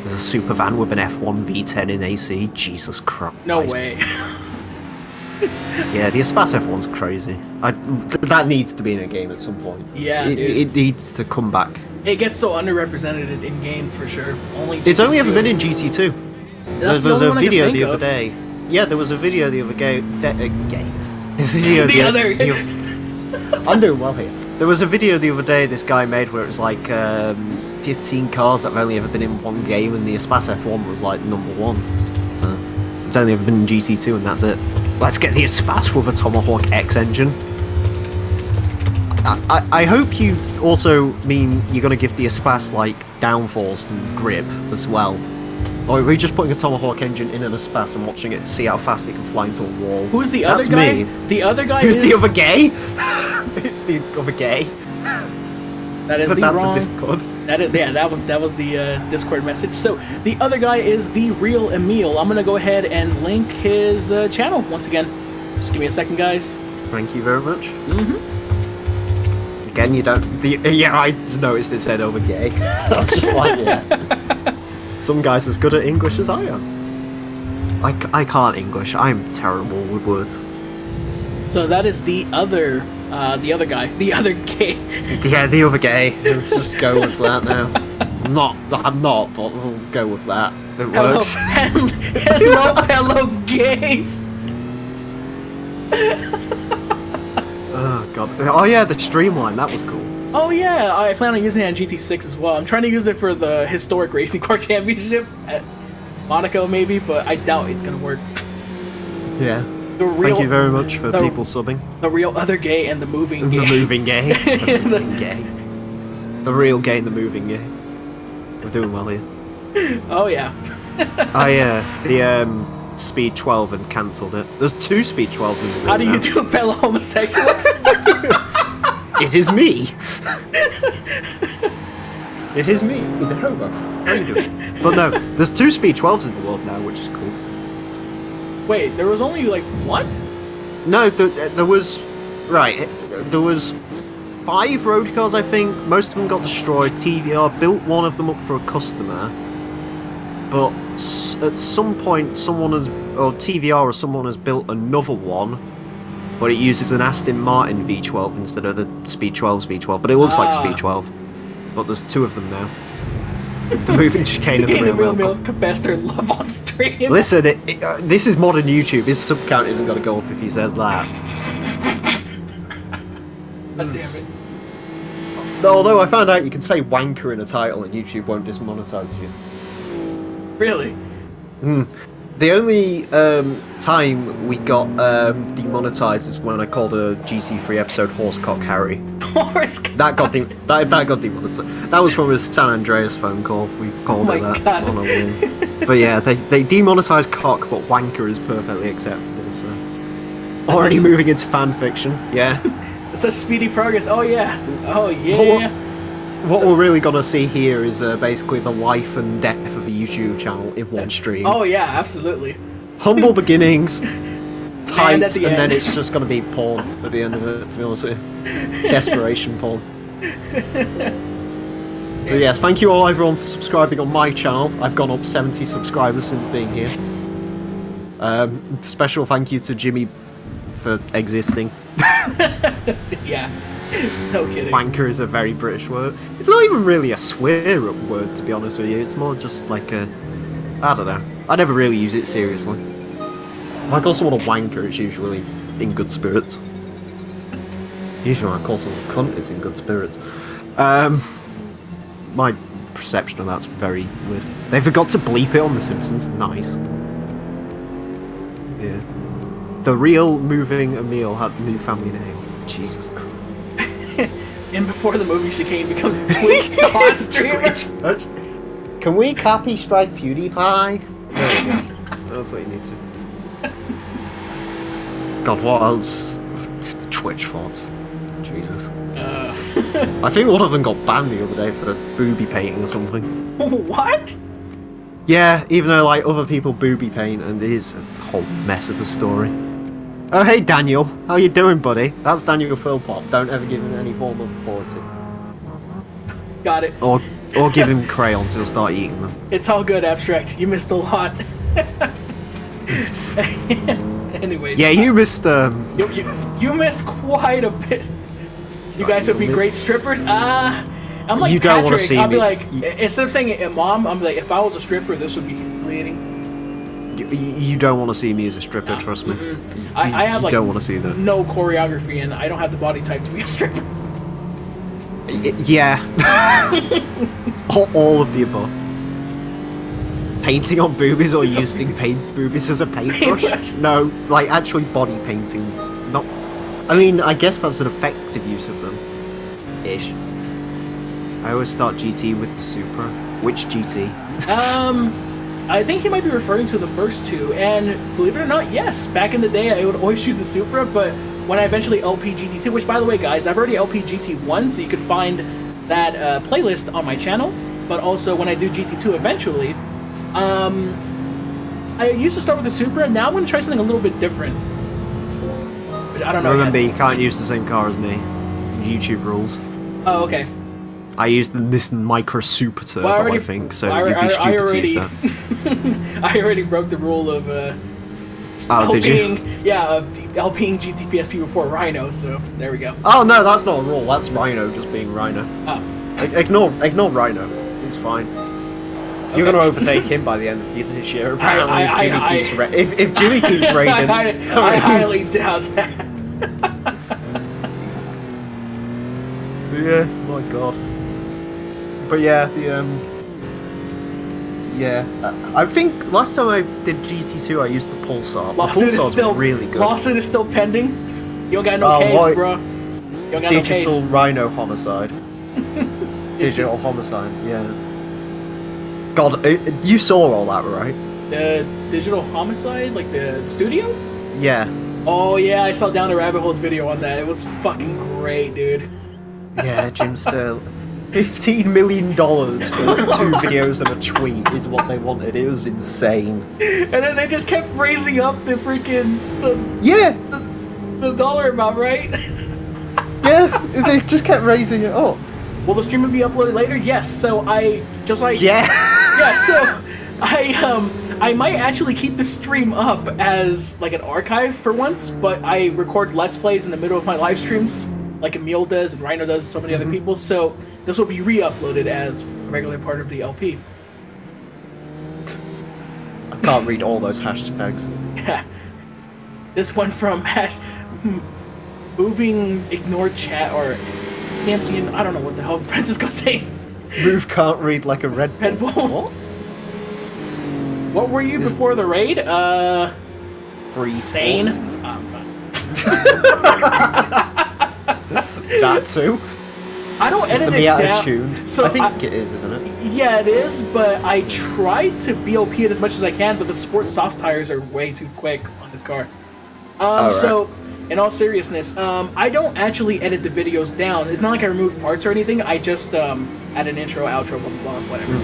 There's a super van with an F1 V10 in AC. Jesus Christ. No way. Yeah, the Espace F1's crazy. That needs to be in a game at some point. Yeah, dude. It needs to come back. It gets so underrepresented in game for sure. It's only ever been in GT2. There was a video the other day. Yeah, there was a video the other day. I'm doing well here. There was a video the other day this guy made where it was like 15 cars that have only ever been in one game, and the Espace F1 was like #1. So it's only ever been in GT2, and that's it. Let's get the Espace with a Tomahawk X engine. I hope you also mean you're going to give the Espace like downforce and grip as well. Or are we just putting a Tomahawk engine in an Espace and watching it see how fast it can fly into a wall? Who's the other guy? Me. The other guy Who's the other gay? It's the other gay. That is but the that's wrong... a Discord. That was the Discord message. So the other guy is the real Emil. I'm gonna go ahead and link his channel once again. Just give me a second, guys. Thank you very much. Again, you don't... Yeah, I just noticed it said over gay. I was just like, yeah. Some guys as good at English as I am. I can't English. I'm terrible with words. So that is the other guy, the other gay. Yeah, the other gay. Let's just go with that now. I'm not, but we'll go with that. It works. Hello, gays. Oh god. Oh yeah, the streamline. That was cool. Oh yeah, I plan on using it on GT6 as well. I'm trying to use it for the historic racing car championship at Monaco maybe, but I doubt it's gonna work. Yeah. Thank you very much for people subbing. The real other gay and the moving gay. The moving gay. The moving gay. The real gay and the moving gay. We're doing well here. Oh yeah. The Speed 12 and cancelled it. There's 2 Speed 12s in the How do you do fellow homosexuals? It is me! It is me, the homo. How are you doing? But no, there's 2 Speed 12s in the world now, which is cool. Wait, there was only like one? No, there was... Right, there was 5 road cars, I think. Most of them got destroyed. TVR built one of them up for a customer. But at some point, someone has... Or TVR or someone has built another one. But it uses an Aston Martin V12 instead of the Speed 12's V12. But it looks like Speed 12. But there's 2 of them now. The moving chicane of the real Mill confessed her love on stream. Listen, this is modern YouTube. His sub count isn't going to go up if he says that. God damn it. Although I found out you can say wanker in a title and YouTube won't dismonetize you. Really? The only time we got demonetized is when I called a GC3 episode Horsecock Harry. That got demonetized. That was from a San Andreas phone call. We called it that. God. On a wing. But yeah, they demonetized cock, but wanker is perfectly acceptable. So already moving into fan fiction. Yeah. It's a speedy progress. Oh yeah. Oh yeah. What we're really gonna see here is basically the life and death of a YouTube channel in one stream. Oh yeah, absolutely. Humble beginnings, tights, and end. then it's just gonna be porn at the end of it, to be honest with you. Desperation porn. But yes, thank you all everyone for subscribing on my channel. I've gone up 70 subscribers since being here. Special thank you to Jimmy for existing. Yeah. No kidding. Wanker is a very British word. It's not even really a swear word, to be honest with you. It's more just like a... I don't know. I never really use it seriously. If I call someone a wanker, it's usually in good spirits. Usually when I call someone a cunt, it's in good spirits. My perception of that's very weird. They forgot to bleep it on The Simpsons. Nice. Yeah. The real moving Emil had the new family name. Jesus Christ. And before the movie, Chicane becomes Twitch God streamer. Can we copy strike PewDiePie? There we go. That's what you need to. God, what else? Twitch thoughts. Jesus. I think one of them got banned the other day for booby painting or something. What? Yeah, even though like other people booby paint, and it is a whole mess of a story. Oh hey Daniel, how you doing, buddy? That's Daniel Philpott. Don't ever give him any form of authority. Got it. Or give him crayons, he'll start eating them. It's all good, Abstract. You missed a lot. Anyways. Yeah, you missed You missed quite a bit. You guys would be great strippers. I'm like you don't want to Patrick. see I'll be me. like, instead of saying it, Mom, I'm like, if I was a stripper, this would be humiliating. You don't want to see me as a stripper, trust me. I have like don't want to see that. no choreography, and I don't have the body type to be a stripper. Yeah. all of the above. Painting on boobies or using boobies as a paintbrush? No, like actually body painting. Not. I mean, I guess that's an effective use of them. Ish. I always start GT with the Supra. Which GT? I think he might be referring to the first two, and believe it or not, yes, back in the day I would always choose the Supra, but when I eventually LP GT2, which by the way guys, I've already LP GT1, so you could find that playlist on my channel, but also when I do GT2 eventually, I used to start with the Supra, now I'm going to try something a little bit different. But I don't know. Remember, you can't use the same car as me. YouTube rules. Oh, okay. I used the Nissan Micra Super Turbo, I think, so you'd be stupid to use that. I already broke the rule of LPing GT PSP before Rhino, so there we go. Oh no, that's not a rule, that's Rhino just being Rhino. Oh. Ignore Rhino, he's fine. You're going to overtake him by the end of this year, apparently, if Jimmy keeps raiding. I highly doubt that. Yeah, my god. But yeah, I think last time I did GT2 I used the Pulsar. Lawsuit is still really good. Lawsuit is still pending. You don't got no case, bro. You don't got Digital no case. Rhino homicide. Digital homicide, yeah. God, you saw all that, right? The digital homicide, like the studio? Yeah. Oh yeah, I saw Down the Rabbit Hole's video on that. It was fucking great, dude. Yeah, Jim Sterling. $15 million for 2 videos and a tweet is what they wanted. It was insane. And then they just kept raising up the freaking the dollar amount, right? Yeah, they just kept raising it up. Will the stream be uploaded later? Yes. So I just like yeah. So I might actually keep the stream up as like an archive for once, but I record Let's Plays in the middle of my live streams, like Emil does and Rhino does and so many other people. So this will be re-uploaded as a regular part of the LP. I can't read all those hashtags. Yeah. This one from moving ignored chat or Nancy, I don't know what the hell Francisco's saying. Move can't read like a Red Bull. Red Bull. What were you before the raid? Sane. That too. I don't edit it down. So I think it is, isn't it? Yeah, it is, but I try to BOP it as much as I can, but the sport soft tires are way too quick on this car. So, in all seriousness, I don't actually edit the videos down. It's not like I remove parts or anything. I just add an intro, outro, blah, blah, blah, whatever.